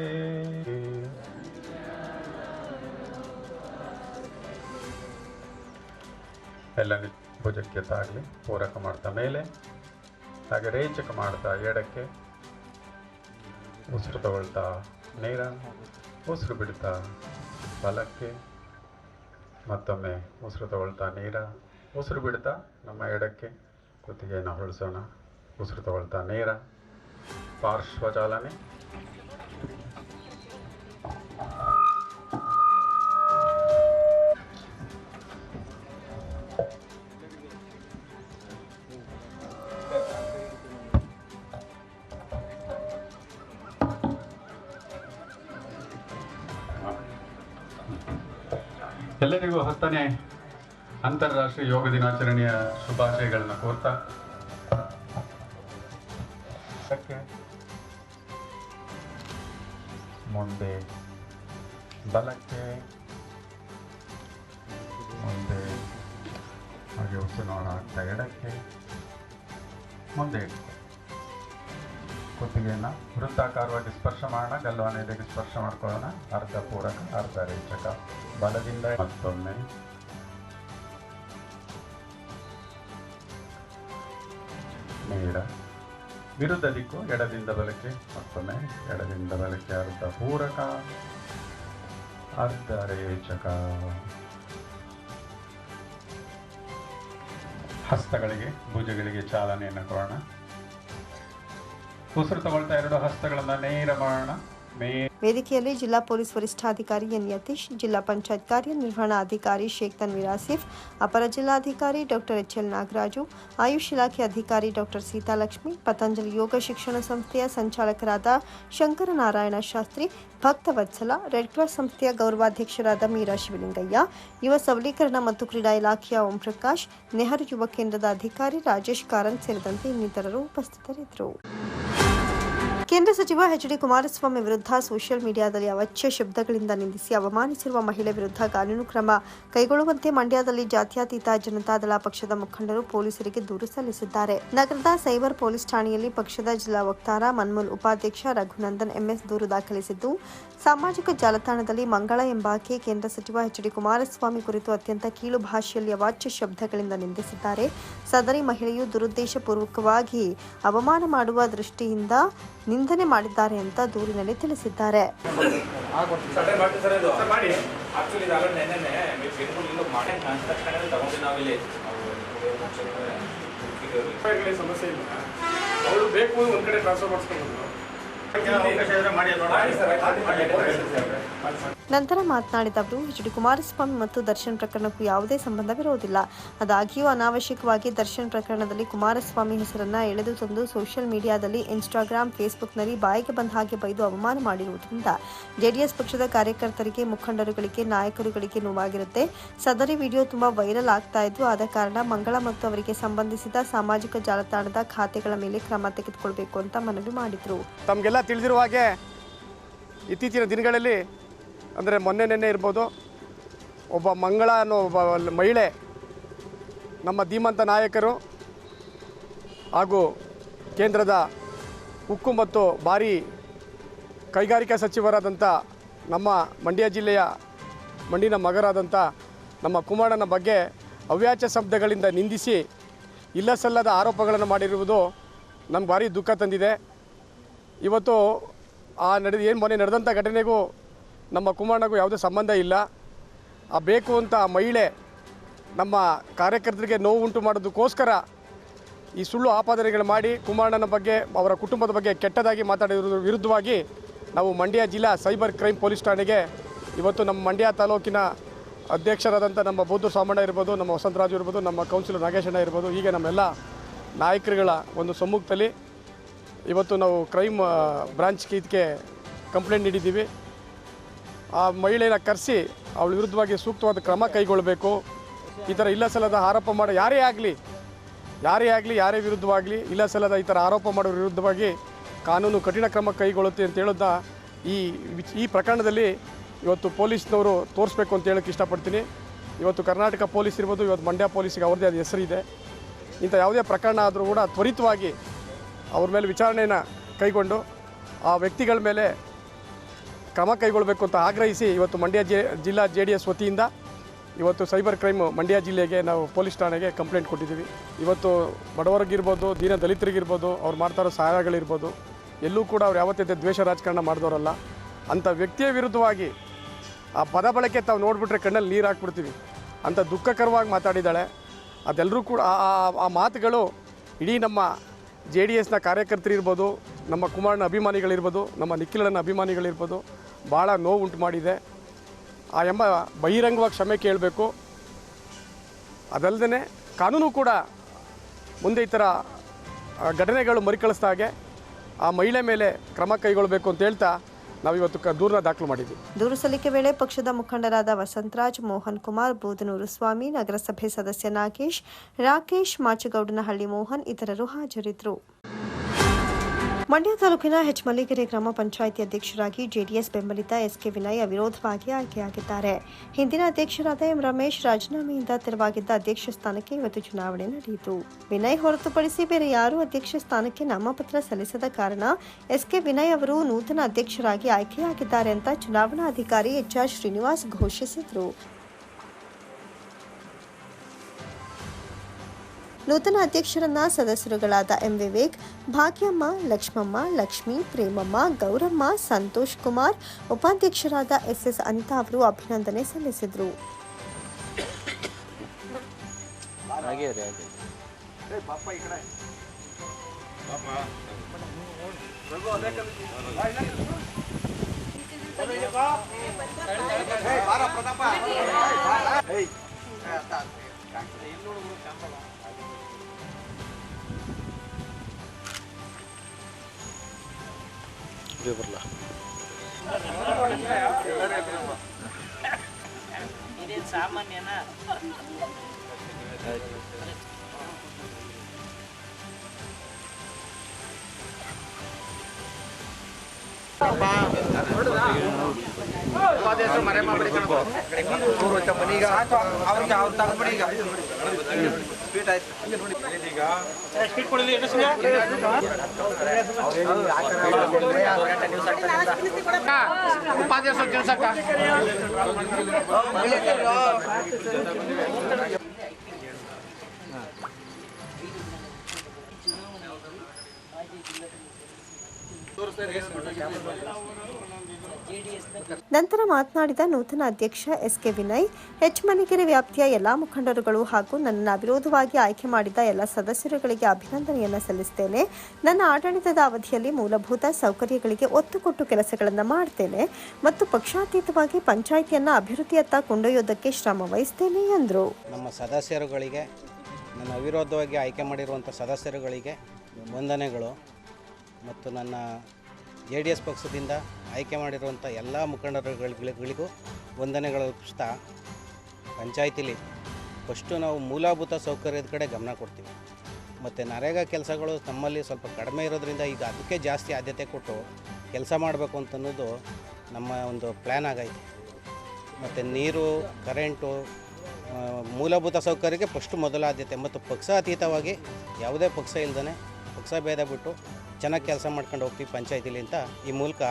ಎಲ್ಲ ಭುಜಕ್ಕೆ ತಾಗಲಿ, ಪೂರಕ ಮಾಡ್ತಾ ಮೇಲೆ ಹಾಗೆ ರೇಚಕ ಮಾಡ್ತಾ ಎಡಕ್ಕೆ, ಉಸಿರು ತಗೊಳ್ತಾ ನೇರ, ಉಸಿರು ಬಿಡ್ತಾ ಬಲಕ್ಕೆ, ಮತ್ತೊಮ್ಮೆ ಉಸಿರು ತಗೊಳ್ತಾ ನೇರ, ಉಸಿರು ಬಿಡ್ತಾ ನಮ್ಮ ಎಡಕ್ಕೆ, ಕುತ್ತಿಗೆಯನ್ನು ಹೊರಳಿಸೋಣ, ಉಸಿರು ತಗೊಳ್ತಾ ನೇರ, ಪಾರ್ಶ್ವ ಚಾಲನೆ, ಎಲ್ಲರಿಗೂ 10ನೇ ಅಂತಾರಾಷ್ಟ್ರೀಯ ಯೋಗ ದಿನಾಚರಣೆಯ ಶುಭಾಶಯಗಳನ್ನು ಕೋರ್ತಾ ಮುಂದೆ ಬಲಕ್ಕೆ, ಮುಂದೆ ಹಾಗೆ ಉಸಿರು ಆಗ್ತಾ ಎಡಕ್ಕೆ, ಮುಂದೆ ಕುತ್ತಿಗೆಯನ್ನು ವೃತ್ತಾಕಾರವಾಗಿ ಸ್ಪರ್ಶ ಮಾಡೋಣ, ಗಲ್ವಾನ ಎದೆಗೆ ಸ್ಪರ್ಶ ಮಾಡ್ಕೊಳ್ಳೋಣ, ಅರ್ಧ ಪೂರಕ ಅರ್ಧ ರೇಚಕ, ಬಲದಿಂದ ಮತ್ತೊಮ್ಮೆ ನೇರ, ವಿರುದ್ಧ ದಿಕ್ಕು ಎಡದಿಂದ ಬಲಕ್ಕೆ, ಮತ್ತೊಮ್ಮೆ ಎಡದಿಂದ ಬಲಕ್ಕೆ ಅರ್ಧ ಪೂರಕ ಅರ್ಧ ರೇಚಕ. ಹಸ್ತಗಳಿಗೆ ಭುಜಗಳಿಗೆ ಚಾಲನೆಯನ್ನು ಕೊಡೋಣ. ಉಸಿರು ತಗೊಳ್ತಾ 2 ಹಸ್ತಗಳನ್ನು ನೇರ ಮಾಡೋಣ. ವೇದಿಕೆಯಲ್ಲಿ ಜಿಲ್ಲಾ ಪೊಲೀಸ್ ವರಿಷ್ಠಾಧಿಕಾರಿ ಎನ್ ಯತೀಶ್, ಜಿಲ್ಲಾ ಪಂಚಾಯತ್ ಕಾರ್ಯನಿರ್ವಹಣಾಧಿಕಾರಿ ಶೇಖ್ ತನ್ವೀರ್ ಆಸಿಫ್, ಅಪರ ಜಿಲ್ಲಾಧಿಕಾರಿ ಡಾಕ್ಟರ್ ಎಚ್ಎಲ್ ನಾಗರಾಜು, ಆಯುಷ್ ಇಲಾಖೆ ಅಧಿಕಾರಿ ಡಾಕ್ಟರ್ ಸೀತಾಲಕ್ಷ್ಮಿ, ಪತಂಜಲಿ ಯೋಗ ಶಿಕ್ಷಣ ಸಂಸ್ಥೆಯ ಸಂಚಾಲಕರಾದ ಶಂಕರನಾರಾಯಣ ಶಾಸ್ತ್ರಿ, ಭಕ್ತವತ್ಸಲ, ರೆಡ್ ಕ್ರಾಸ್ ಸಂಸ್ಥೆಯ ಗೌರವಾಧ್ಯಕ್ಷರಾದ ಮೀರಾ ಶಿವಲಿಂಗಯ್ಯ, ಯುವ ಸಬಲೀಕರಣ ಮತ್ತು ಕ್ರೀಡಾ ಇಲಾಖೆಯ ಓಂ ಪ್ರಕಾಶ್, ನೆಹರು ಯುವ ಕೇಂದ್ರದ ಅಧಿಕಾರಿ ರಾಜೇಶ್ ಕಾರಂತ್ ಸೇರಿದಂತೆ ಇನ್ನಿತರರು ಉಪಸ್ಥಿತರಿದ್ದರು. ಕೇಂದ್ರ ಸಚಿವ ಎಚ್.ಡಿ. ಕುಮಾರಸ್ವಾಮಿ ವಿರುದ್ಧ ಸೋಷಿಯಲ್ ಮೀಡಿಯಾದಲ್ಲಿ ಅವಾಚ್ಯ ಶಬ್ದಗಳಿಂದ ನಿಂದಿಸಿ ಅವಮಾನಿಸಿರುವ ಮಹಿಳೆ ವಿರುದ್ಧ ಕಾನೂನು ಕ್ರಮ ಕೈಗೊಳ್ಳುವಂತೆ ಮಂಡ್ಯದಲ್ಲಿ ಜಾತ್ಯತೀತ ಜನತಾದಳ ಪಕ್ಷದ ಮುಖಂಡರು ಪೊಲೀಸರಿಗೆ ದೂರು ಸಲ್ಲಿಸಿದ್ದಾರೆ. ನಗರದ ಸೈಬರ್ ಪೊಲೀಸ್ ಠಾಣೆಯಲ್ಲಿ ಪಕ್ಷದ ಜಿಲ್ಲಾ ವಕ್ತಾರ ಮನ್ಮೂಲ್ ಉಪಾಧ್ಯಕ್ಷ ರಘುನಂದನ್ ಎಂಎಸ್ ದೂರು ದಾಖಲಿಸಿದ್ದು, ಸಾಮಾಜಿಕ ಜಾಲತಾಣದಲ್ಲಿ ಮಂಗಳ ಎಂಬಾಕೆ ಕೇಂದ್ರ ಸಚಿವ ಎಚ್.ಡಿ. ಕುಮಾರಸ್ವಾಮಿ ಕುರಿತು ಅತ್ಯಂತ ಕೀಳು ಭಾಷೆಯಲ್ಲಿ ಅವಾಚ್ಯ ಶಬ್ದಗಳಿಂದ ನಿಂದಿಸಿದ್ದಾರೆ. ಸದರಿ ಮಹಿಳೆಯು ದುರುದ್ದೇಶಪೂರ್ವಕವಾಗಿ ಅವಮಾನ ಮಾಡುವ ದೃಷ್ಟಿಯಿಂದ ನಿಂದನೆ ಮಾಡಿದ್ದಾರೆ ಅಂತ ದೂರಿನಲ್ಲಿ ತಿಳಿಸಿದ್ದಾರೆ. ಸಮಸ್ಯೆ ಇಲ್ಲ, ಅವರು ಬೇಕು ಒಂದು ಕಡೆ ಟ್ರಾನ್ಸ್ಫರ್ ಮಾಡಿಸ್ಕೊಂಡು ನಂತರ ಮಾತನಾಡಿದ ಅವರು ಎಚ್.ಡಿ. ಕುಮಾರಸ್ವಾಮಿ ಮತ್ತು ದರ್ಶನ್ ಪ್ರಕರಣಕ್ಕೂ ಯಾವುದೇ ಸಂಬಂಧವಿರುವುದಿಲ್ಲ. ಆದಾಗ್ಯೂ ಅನಾವಶ್ಯಕವಾಗಿ ದರ್ಶನ್ ಪ್ರಕರಣದಲ್ಲಿ ಕುಮಾರಸ್ವಾಮಿ ಹೆಸರನ್ನ ಎಳೆದು ತಂದು ಸೋಷಿಯಲ್ ಮೀಡಿಯಾದಲ್ಲಿ, ಇನ್ಸ್ಟಾಗ್ರಾಂ, ಫೇಸ್ಬುಕ್ನಲ್ಲಿ ಬಾಯಿಗೆ ಬಂದ ಹಾಗೆ ಬೈದು ಅವಮಾನ ಮಾಡಿರುವುದರಿಂದ ಜೆಡಿಎಸ್ ಪಕ್ಷದ ಕಾರ್ಯಕರ್ತರಿಗೆ, ಮುಖಂಡರುಗಳಿಗೆ, ನಾಯಕರುಗಳಿಗೆ ನೋವಾಗಿರುತ್ತೆ. ಸದರಿ ವಿಡಿಯೋ ತುಂಬಾ ವೈರಲ್ ಆಗ್ತಾ ಇದ್ದು, ಆದ ಕಾರಣ ಮಂಗಳ ಮತ್ತು ಅವರಿಗೆ ಸಂಬಂಧಿಸಿದ ಸಾಮಾಜಿಕ ಜಾಲತಾಣದ ಖಾತೆಗಳ ಮೇಲೆ ಕ್ರಮ ತೆಗೆದುಕೊಳ್ಳಬೇಕು ಅಂತ ಮನವಿ ಮಾಡಿದರು. ತಮಗೆಲ್ಲ ತಿಳಿದಿರುವ ಹಾಗೆ ಇತ್ತೀಚಿನ ದಿನಗಳಲ್ಲಿ ಅಂದರೆ ಮೊನ್ನೆ ಇರ್ಬೋದು, ಒಬ್ಬ ಮಂಗಳ ಅನ್ನೋ ಒಬ್ಬ ಮಹಿಳೆ ನಮ್ಮ ಧೀಮಂತ ನಾಯಕರು ಹಾಗೂ ಕೇಂದ್ರದ ಉಕ್ಕು ಮತ್ತು ಭಾರೀ ಕೈಗಾರಿಕಾ ಸಚಿವರಾದಂಥ ನಮ್ಮ ಮಂಡ್ಯ ಜಿಲ್ಲೆಯ ಮಣ್ಣಿನ ಮಗರಾದಂಥ ನಮ್ಮ ಕುಮಾರಣ್ಣನ ಬಗ್ಗೆ ಅವ್ಯಾಚ್ಯ ಶಬ್ದಗಳಿಂದ ನಿಂದಿಸಿ ಇಲ್ಲಸಲ್ಲದ ಆರೋಪಗಳನ್ನು ಮಾಡಿರುವುದು ನಮ್ಗೆ ಭಾರಿ ದುಃಖ ತಂದಿದೆ. ಇವತ್ತು ಮೊನ್ನೆ ನಡೆದಂಥ ಘಟನೆಗೂ ನಮ್ಮ ಕುಮಾರಣ್ಣಗೂ ಯಾವುದೇ ಸಂಬಂಧ ಇಲ್ಲ. ಬೇಕು ಅಂತ ಆ ಮಹಿಳೆ ನಮ್ಮ ಕಾರ್ಯಕರ್ತರಿಗೆ ನೋವು ಉಂಟು ಮಾಡೋದಕ್ಕೋಸ್ಕರ ಈ ಸುಳ್ಳು ಆಪಾದನೆಗಳು ಮಾಡಿ ಕುಮಾರಣ್ಣನ ಬಗ್ಗೆ, ಅವರ ಕುಟುಂಬದ ಬಗ್ಗೆ ಕೆಟ್ಟದಾಗಿ ಮಾತಾಡಿರೋದ್ರ ವಿರುದ್ಧವಾಗಿ ನಾವು ಮಂಡ್ಯ ಜಿಲ್ಲಾ ಸೈಬರ್ ಕ್ರೈಮ್ ಪೊಲೀಸ್ ಠಾಣೆಗೆ ಇವತ್ತು ನಮ್ಮ ಮಂಡ್ಯ ತಾಲೂಕಿನ ಅಧ್ಯಕ್ಷರಾದಂಥ ನಮ್ಮ ಬೌದ್ಧ ಸಾಮಣ್ಣ ಇರ್ಬೋದು, ನಮ್ಮ ವಸಂತರಾಜು ಇರ್ಬೋದು, ನಮ್ಮ ಕೌನ್ಸಿಲರ್ ನಾಗೇಶಣ್ಣ ಇರ್ಬೋದು, ಹೀಗೆ ನಮ್ಮೆಲ್ಲ ನಾಯಕರುಗಳ ಒಂದು ಸಮ್ಮುಖದಲ್ಲಿ ಇವತ್ತು ನಾವು ಕ್ರೈಮ್ ಬ್ರಾಂಚ್ಗೆ ಇದಕ್ಕೆ ಕಂಪ್ಲೇಂಟ್ ನೀಡಿದ್ದೀವಿ. ಆ ಮಹಿಳೆಯನ್ನು ಕರೆಸಿ ಅವಳ ವಿರುದ್ಧವಾಗಿ ಸೂಕ್ತವಾದ ಕ್ರಮ ಕೈಗೊಳ್ಳಬೇಕು. ಈ ಥರ ಇಲ್ಲಸಲ್ಲದ ಆರೋಪ ಮಾಡೋ ಯಾರೇ ಆಗಲಿ ಯಾರೇ ವಿರುದ್ಧವಾಗಲಿ ಇಲ್ಲಸಲ್ಲದ ಈ ಥರ ಆರೋಪ ಮಾಡೋರ ವಿರುದ್ಧವಾಗಿ ಕಾನೂನು ಕಠಿಣ ಕ್ರಮ ಕೈಗೊಳ್ಳುತ್ತೆ ಅಂತ ಹೇಳೋದ ಈ ಪ್ರಕರಣದಲ್ಲಿ ಇವತ್ತು ಪೊಲೀಸ್ನವರು ತೋರಿಸ್ಬೇಕು ಅಂತ ಹೇಳೋಕ್ಕೆ ಇಷ್ಟಪಡ್ತೀನಿ. ಇವತ್ತು ಕರ್ನಾಟಕ ಪೊಲೀಸ್ ಇರ್ಬೋದು, ಇವತ್ತು ಮಂಡ್ಯ ಪೊಲೀಸಿಗೆ ಅವ್ರದ್ದೇ ಆದ ಹೆಸರಿದೆ. ಇಂಥ ಯಾವುದೇ ಪ್ರಕರಣ ಆದರೂ ಕೂಡ ತ್ವರಿತವಾಗಿ ಅವ್ರ ಮೇಲೆ ವಿಚಾರಣೆಯನ್ನು ಕೈಗೊಂಡು ಆ ವ್ಯಕ್ತಿಗಳ ಮೇಲೆ ಕ್ರಮ ಕೈಗೊಳ್ಳಬೇಕು ಅಂತ ಆಗ್ರಹಿಸಿ ಇವತ್ತು ಮಂಡ್ಯ ಜಿಲ್ಲಾ JDS ವತಿಯಿಂದ ಇವತ್ತು ಸೈಬರ್ ಕ್ರೈಮ್ ಮಂಡ್ಯ ಜಿಲ್ಲೆಗೆ ನಾವು ಪೊಲೀಸ್ ಠಾಣೆಗೆ ಕಂಪ್ಲೇಂಟ್ ಕೊಟ್ಟಿದ್ದೀವಿ. ಇವತ್ತು ಬಡವರಿಗಿರ್ಬೋದು, ದೀನ ದಲಿತರಿಗಿರ್ಬೋದು, ಅವ್ರು ಮಾಡ್ತಾ ಇರೋ ಸಹಾಯಗಳಿರ್ಬೋದು, ಎಲ್ಲೂ ಕೂಡ ಅವ್ರು ಯಾವತ್ತೇ ದ್ವೇಷ ರಾಜಕಾರಣ ಮಾಡಿದವರಲ್ಲ. ಅಂಥ ವ್ಯಕ್ತಿಯ ವಿರುದ್ಧವಾಗಿ ಆ ಪದ ಬಳಕೆ ತಾವು ನೋಡಿಬಿಟ್ರೆ ಕಣ್ಣಲ್ಲಿ ನೀರು ಹಾಕ್ಬಿಡ್ತೀವಿ. ಅಂಥ ದುಃಖಕರವಾಗಿ ಮಾತಾಡಿದ್ದಾಳೆ. ಅದೆಲ್ಲರೂ ಕೂಡ ಆ ಮಾತುಗಳು ಇಡೀ ನಮ್ಮ JDSನ ಕಾರ್ಯಕರ್ತರಿರ್ಬೋದು, ನಮ್ಮ ಕುಮಾರಣ್ಣ ಅಭಿಮಾನಿಗಳಿರ್ಬೋದು, ನಮ್ಮ ನಿಖಿಲಣ್ಣ ಅಭಿಮಾನಿಗಳಿರ್ಬೋದು, ಭಾಳ ನೋವು ಉಂಟು ಮಾಡಿದೆ. ಎಂಬ ಬಹಿರಂಗವಾಗಿ ಕ್ಷಮೆ ಕೇಳಬೇಕು. ಅದಲ್ಲದೆ ಕಾನೂನು ಕೂಡ ಮುಂದೆ ಈ ಥರ ಘಟನೆಗಳು ಮರುಕಳಿಸ್ದ ಹಾಗೆ ಆ ಮಹಿಳೆ ಮೇಲೆ ಕ್ರಮ ಕೈಗೊಳ್ಳಬೇಕು ಅಂತ ಹೇಳ್ತಾ ನಾವಿವತ್ತು ದೂರನ್ನ ದಾಖಲು ಮಾಡಿದ್ವಿ. ದೂರು ಸಲ್ಲಿಕೆ ವೇಳೆ ಪಕ್ಷದ ಮುಖಂಡರಾದ ವಸಂತರಾಜ್, ಮೋಹನ್ ಕುಮಾರ್, ಬೂದನೂರು ಸ್ವಾಮಿ, ನಗರಸಭೆ ಸದಸ್ಯ ನಾಗೇಶ್, ರಾಕೇಶ್, ಮಾಚಗೌಡನಹಳ್ಳಿ ಮೋಹನ್ ಇತರರು ಹಾಜರಿದ್ದರು. ಮಂಡ್ಯ ತಾಲೂಕಿನ ಹೆಚ್ಮಲ್ಲಿಗೆರೆ ಗ್ರಾಮ ಪಂಚಾಯಿತಿ ಅಧ್ಯಕ್ಷರಾಗಿ JDS ಬೆಂಬಲಿತ SK ವಿನಯ್ ಅವಿರೋಧವಾಗಿ ಆಯ್ಕೆಯಾಗಿದ್ದಾರೆ. ಹಿಂದಿನ ಅಧ್ಯಕ್ಷರಾದ ಎಂ ರಮೇಶ್ ರಾಜೀನಾಮೆಯಿಂದ ತೆರವಾಗಿದ್ದ ಅಧ್ಯಕ್ಷ ಸ್ಥಾನಕ್ಕೆ ಇವತ್ತು ಚುನಾವಣೆ ನಡೆಯಿತು. ವಿನಯ್ ಹೊರತುಪಡಿಸಿ ಬೇರೆ ಯಾರೂ ಅಧ್ಯಕ್ಷ ಸ್ಥಾನಕ್ಕೆ ನಾಮಪತ್ರ ಸಲ್ಲಿಸದ ಕಾರಣ SK ವಿನಯ್ ಅವರು ನೂತನ ಅಧ್ಯಕ್ಷರಾಗಿ ಆಯ್ಕೆಯಾಗಿದ್ದಾರೆ ಅಂತ ಚುನಾವಣಾಧಿಕಾರಿ HR ಶ್ರೀನಿವಾಸ್ ಘೋಷಿಸಿದರು. ನೂತನ ಅಧ್ಯಕ್ಷರನ್ನ ಸದಸ್ಯರುಗಳಾದ ಎಂ ವಿವೇಕ್, ಭಾಗ್ಯಮ್ಮ, ಲಕ್ಷ್ಮಮ್ಮ, ಲಕ್ಷ್ಮಿ, ಪ್ರೇಮಮ್ಮ, ಗೌರಮ್ಮ, ಸಂತೋಷ್ ಕುಮಾರ್, ಉಪಾಧ್ಯಕ್ಷರಾದ SS ಅನಿತಾ ಅವರು ಅಭಿನಂದನೆ ಸಲ್ಲಿಸಿದರು. ಇದೇನು ಸಾಮಾನ್ಯನಾ? ಮರೆ ಮಾಡಿ ಸ್ವೀಟ್ ಆಯ್ತು. ಉಪಾಧ್ಯಕ್ಷ ತಿಳ್ಸಕ್ಕ ನಂತರ ಮಾತನಾಡಿದ ನೂತನ ಅಧ್ಯಕ್ಷ ಎಸ್ಕೆ ವಿನಯ್, ಹೆಚ್ಮಲಿಗೆರೆ ವ್ಯಾಪ್ತಿಯ ಎಲ್ಲಾ ಮುಖಂಡರುಗಳು ಹಾಗೂ ನನ್ನ ಅವಿರೋಧವಾಗಿ ಆಯ್ಕೆ ಮಾಡಿದ ಎಲ್ಲ ಸದಸ್ಯರುಗಳಿಗೆ ಅಭಿನಂದನೆಯನ್ನು ಸಲ್ಲಿಸುತ್ತೇನೆ. ನನ್ನ ಆಡಳಿತದ ಅವಧಿಯಲ್ಲಿ ಮೂಲಭೂತ ಸೌಕರ್ಯಗಳಿಗೆ ಒತ್ತು ಕೊಟ್ಟು ಕೆಲಸಗಳನ್ನು ಮಾಡುತ್ತೇನೆ ಮತ್ತು ಪಕ್ಷಾತೀತವಾಗಿ ಪಂಚಾಯಿತಿಯನ್ನು ಅಭಿವೃದ್ಧಿಯತ್ತ ಕೊಂಡೊಯ್ಯೋದಕ್ಕೆ ಶ್ರಮ ವಹಿಸುತ್ತೇನೆ ಎಂದರು. ನಮ್ಮ ಸದಸ್ಯರುಗಳಿಗೆ, ನನ್ನ ಅವಿರೋಧವಾಗಿ ಆಯ್ಕೆ ಮಾಡಿರುವಂಥ ಸದಸ್ಯರುಗಳಿಗೆ ವಂದನೆಗಳು ಮತ್ತು ನನ್ನ JDS ಪಕ್ಷದಿಂದ ಆಯ್ಕೆ ಮಾಡಿರುವಂಥ ಎಲ್ಲ ಮುಖಂಡರುಗಳಿಗೂ ವಂದನೆಗಳು ಅರ್ಪಿಸ್ತಾ, ಪಂಚಾಯತಿಲಿ ಫಸ್ಟು ನಾವು ಮೂಲಭೂತ ಸೌಕರ್ಯದ ಕಡೆ ಗಮನ ಕೊಡ್ತೀವಿ ಮತ್ತು ನರೇಗಾ ಕೆಲಸಗಳು ನಮ್ಮಲ್ಲಿ ಸ್ವಲ್ಪ ಕಡಿಮೆ ಇರೋದ್ರಿಂದ ಈಗ ಅದಕ್ಕೆ ಜಾಸ್ತಿ ಆದ್ಯತೆ ಕೊಟ್ಟು ಕೆಲಸ ಮಾಡಬೇಕು ಅಂತನ್ನೋದು ನಮ್ಮ ಒಂದು ಪ್ಲ್ಯಾನ್ ಆಗೈತೆ. ಮತ್ತು ನೀರು, ಕರೆಂಟು, ಮೂಲಭೂತ ಸೌಕರ್ಯಕ್ಕೆ ಫಸ್ಟು ಮೊದಲ ಆದ್ಯತೆ ಮತ್ತು ಪಕ್ಷಾತೀತವಾಗಿ ಯಾವುದೇ ಪಕ್ಷ ಇಲ್ಲದೇ ಪಕ್ಷ ಭೇದ ಬಿಟ್ಟು ಚೆನ್ನಾಗಿ ಕೆಲಸ ಮಾಡ್ಕೊಂಡು ಹೋಗ್ತೀವಿ ಪಂಚಾಯತಿಲಿ ಅಂತ ಈ ಮೂಲಕ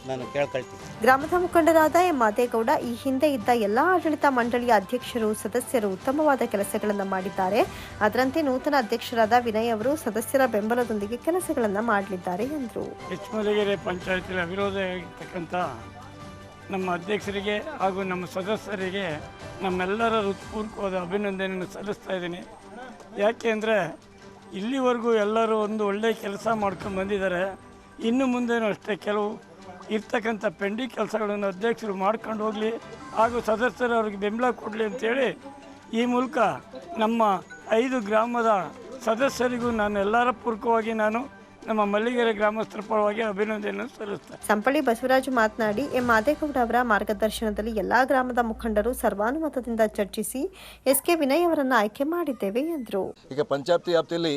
ನಾನು ಕೇಳ್ಕೊಳ್ತೀನಿ. ಗ್ರಾಮದ ಮುಖಂಡರಾದ ಎಂ ಮಾದೇಗೌಡ, ಈ ಹಿಂದೆ ಇದ್ದ ಎಲ್ಲಾ ಆಡಳಿತ ಮಂಡಳಿಯ ಅಧ್ಯಕ್ಷರು, ಸದಸ್ಯರು ಉತ್ತಮವಾದ ಕೆಲಸಗಳನ್ನು ಮಾಡಿದ್ದಾರೆ. ಅದರಂತೆ ನೂತನ ಅಧ್ಯಕ್ಷರಾದ ವಿನಯ್ ಅವರು ಸದಸ್ಯರ ಬೆಂಬಲದೊಂದಿಗೆ ಕೆಲಸಗಳನ್ನು ಮಾಡಲಿದ್ದಾರೆ ಎಂದರು. ಹೆಚ್ಮಲಿಗೆರೆ ಪಂಚಾಯತಿಯಲ್ಲಿ ಅವಿರೋಧ ಆಗಿರ್ತಕ್ಕಂಥ ನಮ್ಮ ಅಧ್ಯಕ್ಷರಿಗೆ ಹಾಗೂ ನಮ್ಮ ಸದಸ್ಯರಿಗೆ ನಮ್ಮೆಲ್ಲರ ಹೃತ್ಪೂರ್ವಕವಾದ ಅಭಿನಂದನೆಯನ್ನು ಸಲ್ಲಿಸ್ತಾ ಇದ್ದೀನಿ. ಯಾಕೆ ಅಂದರೆ ಇಲ್ಲಿವರೆಗೂ ಎಲ್ಲರೂ ಒಂದು ಒಳ್ಳೆಯ ಕೆಲಸ ಮಾಡ್ಕೊಂಡು ಬಂದಿದ್ದಾರೆ. ಇನ್ನು ಮುಂದೆನೂ ಅಷ್ಟೇ ಕೆಲವು ಇರ್ತಕ್ಕಂಥ ಪೆಂಡಿಂಗ್ ಕೆಲಸಗಳನ್ನು ಅಧ್ಯಕ್ಷರು ಮಾಡ್ಕೊಂಡು ಹೋಗಲಿ ಹಾಗೂ ಸದಸ್ಯರು ಅವ್ರಿಗೆ ಬೆಂಬಲ ಕೊಡಲಿ ಅಂತೇಳಿ ಈ ಮೂಲಕ ನಮ್ಮ 5 ಗ್ರಾಮದ ಸದಸ್ಯರಿಗೂ ನಾನು ಎಲ್ಲರ ಪೂರ್ವಕವಾಗಿ ನಮ್ಮ ಮಲ್ಲಿಗೆರೆ ಗ್ರಾಮಸ್ಥರ ಪರವಾಗಿ ಅಭಿನಂದನೆಯನ್ನು ಸಲ್ಲಿಸುತ್ತೇನೆ. ಸಂಪಳ್ಳಿ ಬಸವರಾಜು ಮಾತನಾಡಿ, ಎಂ ಮಾದೇಗೌಡ ಅವರ ಮಾರ್ಗದರ್ಶನದಲ್ಲಿ ಎಲ್ಲಾ ಗ್ರಾಮದ ಮುಖಂಡರು ಸರ್ವಾನುಮತದಿಂದ ಚರ್ಚಿಸಿ ಎಸ್ಕೆ ವಿನಯ್ ಅವರನ್ನು ಆಯ್ಕೆ ಮಾಡಿದ್ದೇವೆ ಎಂದರು. ಈಗ ಪಂಚಾಯತಿ ವ್ಯಾಪ್ತಿಯಲ್ಲಿ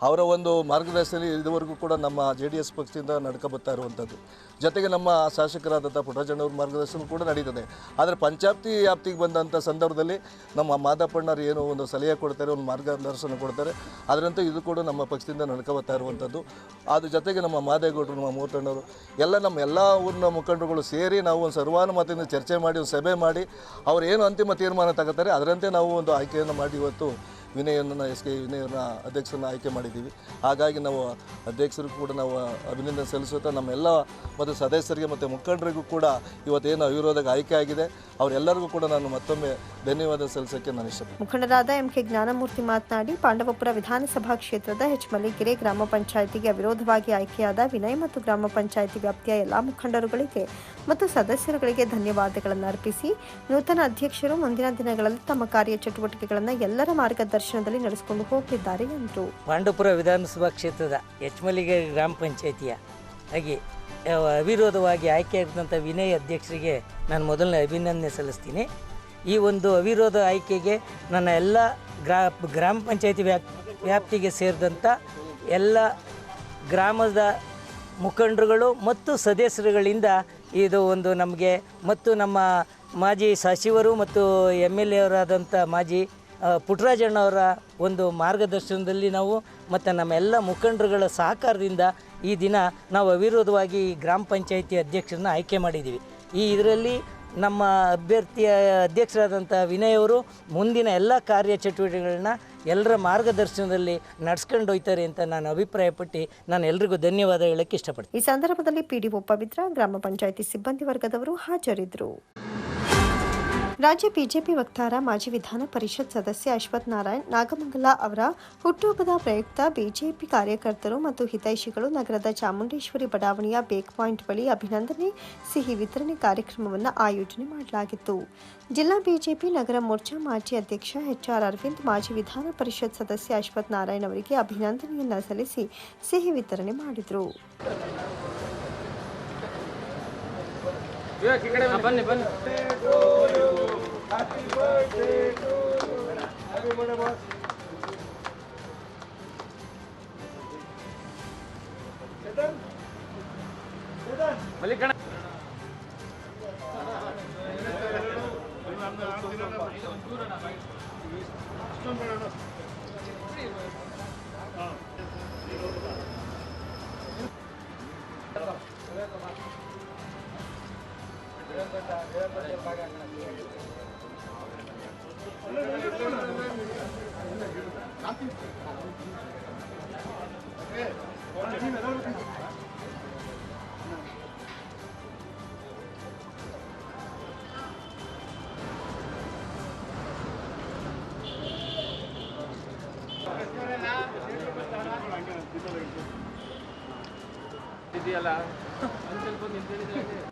ಅವರ ಒಂದು ಮಾರ್ಗದರ್ಶನದಲ್ಲಿ ಇದುವರೆಗೂ ಕೂಡ ನಮ್ಮ JDS ಪಕ್ಷದಿಂದ ನಡ್ಕೊಬತ್ತಾ ಇರುವಂಥದ್ದು. ಜೊತೆಗೆ ನಮ್ಮ ಶಾಸಕರಾದಂಥ ಪುಟ್ಟರಾಜಣ್ಣವ್ರ ಮಾರ್ಗದರ್ಶನ ಕೂಡ ನಡೀತದೆ. ಆದರೆ ಪಂಚಾಯತಿ ವ್ಯಾಪ್ತಿಗೆ ಬಂದಂಥ ಸಂದರ್ಭದಲ್ಲಿ ನಮ್ಮ ಮಾದಪ್ಪಣ್ಣರು ಏನು ಒಂದು ಸಲಹೆ ಕೊಡ್ತಾರೆ, ಒಂದು ಮಾರ್ಗದರ್ಶನ ಕೊಡ್ತಾರೆ, ಅದರಂತೆ ಇದು ಕೂಡ ನಮ್ಮ ಪಕ್ಷದಿಂದ ನಡ್ಕೊಬತ್ತಾ ಇರುವಂಥದ್ದು. ಅದ್ರ ಜೊತೆಗೆ ನಮ್ಮ ಮಾದೇಗೌಡರು, ನಮ್ಮ ಮೂರ್ತಣ್ಣವರು ನಮ್ಮ ಎಲ್ಲ ಊರಿನ ಮುಖಂಡರುಗಳು ಸೇರಿ ನಾವು ಒಂದು ಸರ್ವಾನುಮತದಿಂದ ಚರ್ಚೆ ಮಾಡಿ ಒಂದು ಸಭೆ ಮಾಡಿ ಅವ್ರು ಏನು ಅಂತಿಮ ತೀರ್ಮಾನ ತಗೋತಾರೆ ಅದರಂತೆ ನಾವು ಒಂದು ಆಯ್ಕೆಯನ್ನು ಮಾಡಿ ಇವತ್ತು ವಿನಯನ SK ವಿನಯನ ಅಧ್ಯಕ್ಷರನ್ನ ಆಯ್ಕೆ ಮಾಡಿದ್ದೀವಿ. ಹಾಗಾಗಿ ನಾವು ಅಧ್ಯಕ್ಷರಿಗೂ ಕೂಡ ನಾವು ಅಭಿನಂದನೆ ಸಲ್ಲಿಸುತ್ತಾ ನಮ್ಮೆಲ್ಲ ಮತ್ತು ಸದಸ್ಯರಿಗೆ ಮತ್ತು ಮುಖಂಡರಿಗೂ ಕೂಡ ಇವತ್ತೇನು ಅವಿರೋಧಕ್ಕೆ ಆಯ್ಕೆ ಆಗಿದೆ ಅವರೆಲ್ಲರಿಗೂ ಕೂಡ ನಾನು ಮತ್ತೊಮ್ಮೆ ಧನ್ಯವಾದ ಸಲ್ಲಿಸೋಕ್ಕೆ ನಾನು ಇಷ್ಟಪಡ್ತೀನಿ. ಮುಖಂಡರಾದ MK ಜ್ಞಾನಮೂರ್ತಿ ಮಾತನಾಡಿ, ಪಾಂಡವಪುರ ವಿಧಾನಸಭಾ ಕ್ಷೇತ್ರದ ಹೆಚ್ಮಲಿಗೆರೆ ಗ್ರಾಮ ಪಂಚಾಯಿತಿಗೆ ಅವಿರೋಧವಾಗಿ ಆಯ್ಕೆಯಾದ ವಿನಯ್ ಮತ್ತು ಗ್ರಾಮ ಪಂಚಾಯಿತಿ ವ್ಯಾಪ್ತಿಯ ಎಲ್ಲ ಮುಖಂಡರುಗಳಿಗೆ ಮತ್ತು ಸದಸ್ಯರುಗಳಿಗೆ ಧನ್ಯವಾದಗಳನ್ನು ಅರ್ಪಿಸಿ, ನೂತನ ಅಧ್ಯಕ್ಷರು ಮುಂದಿನ ದಿನಗಳಲ್ಲಿ ತಮ್ಮ ಕಾರ್ಯ ಚಟುವಟಿಕೆಗಳನ್ನು ಎಲ್ಲರ ಮಾರ್ಗದರ್ಶನದಲ್ಲಿ ನಡೆಸಿಕೊಂಡು ಹೋಗಲಿದ್ದಾರೆ ಎಂದರು. ಪಾಂಡವಪುರ ವಿಧಾನಸಭಾ ಕ್ಷೇತ್ರದ ಹೆಚ್ಮಲಿಗೆರೆ ಗ್ರಾಮ ಪಂಚಾಯಿತಿಯ ಹಾಗೆ ಅವಿರೋಧವಾಗಿ ಆಯ್ಕೆಯಾದಂಥ ವಿನಯ್ ಅಧ್ಯಕ್ಷರಿಗೆ ನಾನು ಮೊದಲನೇ ಅಭಿನಂದನೆ ಸಲ್ಲಿಸ್ತೀನಿ. ಈ ಒಂದು ಅವಿರೋಧ ಆಯ್ಕೆಗೆ ನನ್ನ ಎಲ್ಲ ಗ್ರಾಮ ಪಂಚಾಯಿತಿ ವ್ಯಾಪ್ತಿಗೆ ಸೇರಿದಂಥ ಎಲ್ಲ ಗ್ರಾಮದ ಮುಖಂಡರುಗಳು ಮತ್ತು ಸದಸ್ಯರುಗಳಿಂದ ಇದು ಒಂದು ನಮಗೆ ಮತ್ತು ನಮ್ಮ ಮಾಜಿ ಸಚಿವರು ಮತ್ತು MLA ಅವರಾದಂಥ ಮಾಜಿ ಪುಟ್ಟರಾಜಣ್ಣವರ ಒಂದು ಮಾರ್ಗದರ್ಶನದಲ್ಲಿ ನಾವು ಮತ್ತು ನಮ್ಮೆಲ್ಲ ಮುಖಂಡರುಗಳ ಸಹಕಾರದಿಂದ ಈ ದಿನ ನಾವು ಅವಿರೋಧವಾಗಿ ಗ್ರಾಮ ಪಂಚಾಯಿತಿ ಅಧ್ಯಕ್ಷರನ್ನ ಆಯ್ಕೆ ಮಾಡಿದ್ದೀವಿ. ಇದರಲ್ಲಿ ನಮ್ಮ ಅಧ್ಯಕ್ಷರಾದಂಥ ವಿನಯ್ ಅವರು ಮುಂದಿನ ಎಲ್ಲ ಕಾರ್ಯಚಟುವಟಿಕೆಗಳನ್ನ ಎಲ್ಲರ ಮಾರ್ಗದರ್ಶನದಲ್ಲಿ ನಡ್ಸ್ಕೊಂಡು ಹೋಗ್ತಾರೆ ಅಂತ ನಾನು ಅಭಿಪ್ರಾಯಪಟ್ಟು ನಾನು ಎಲ್ರಿಗೂ ಧನ್ಯವಾದ ಹೇಳಕ್ಕೆ ಇಷ್ಟಪಡ್ತೀನಿ. ಈ ಸಂದರ್ಭದಲ್ಲಿ PDO ಪವಿತ್ರ, ಗ್ರಾಮ ಪಂಚಾಯಿತಿ ಸಿಬ್ಬಂದಿ ವರ್ಗದವರು ಹಾಜರಿದ್ದರು. ರಾಜ್ಯ ಬಿಜೆಪಿ ವಕ್ತಾರ, ಮಾಜಿ ವಿಧಾನ ಪರಿಷತ್ ಸದಸ್ಯ ಅಶ್ವಥ್ ನಾರಾಯಣ್ ನಾಗಮಂಗಲ ಅವರ ಹುಟ್ಟುಹಬ್ಬದ ಪ್ರಯುಕ್ತ ಬಿಜೆಪಿ ಕಾರ್ಯಕರ್ತರು ಮತ್ತು ಹಿತೈಷಿಗಳು ನಗರದ ಚಾಮುಂಡೇಶ್ವರಿ ಬಡಾವಣೆಯ ಬೇಕ್ ಪಾಯಿಂಟ್ ಬಳಿ ಅಭಿನಂದನೆ ಸಿಹಿ ವಿತರಣೆ ಕಾರ್ಯಕ್ರಮವನ್ನು ಆಯೋಜನೆ ಮಾಡಲಾಗಿತ್ತು. ಜಿಲ್ಲಾ ಬಿಜೆಪಿ ನಗರ ಮೋರ್ಚಾ ಮಾಜಿ ಅಧ್ಯಕ್ಷ HR ಅರವಿಂದ್, ಮಾಜಿ ವಿಧಾನ ಪರಿಷತ್ ಸದಸ್ಯ ಅಶ್ವಥ್ ನಾರಾಯಣ್ ಅವರಿಗೆ ಅಭಿನಂದನೆಯನ್ನು ಸಲ್ಲಿಸಿ ಸಿಹಿ ವಿತರಣೆ ಮಾಡಿದರು.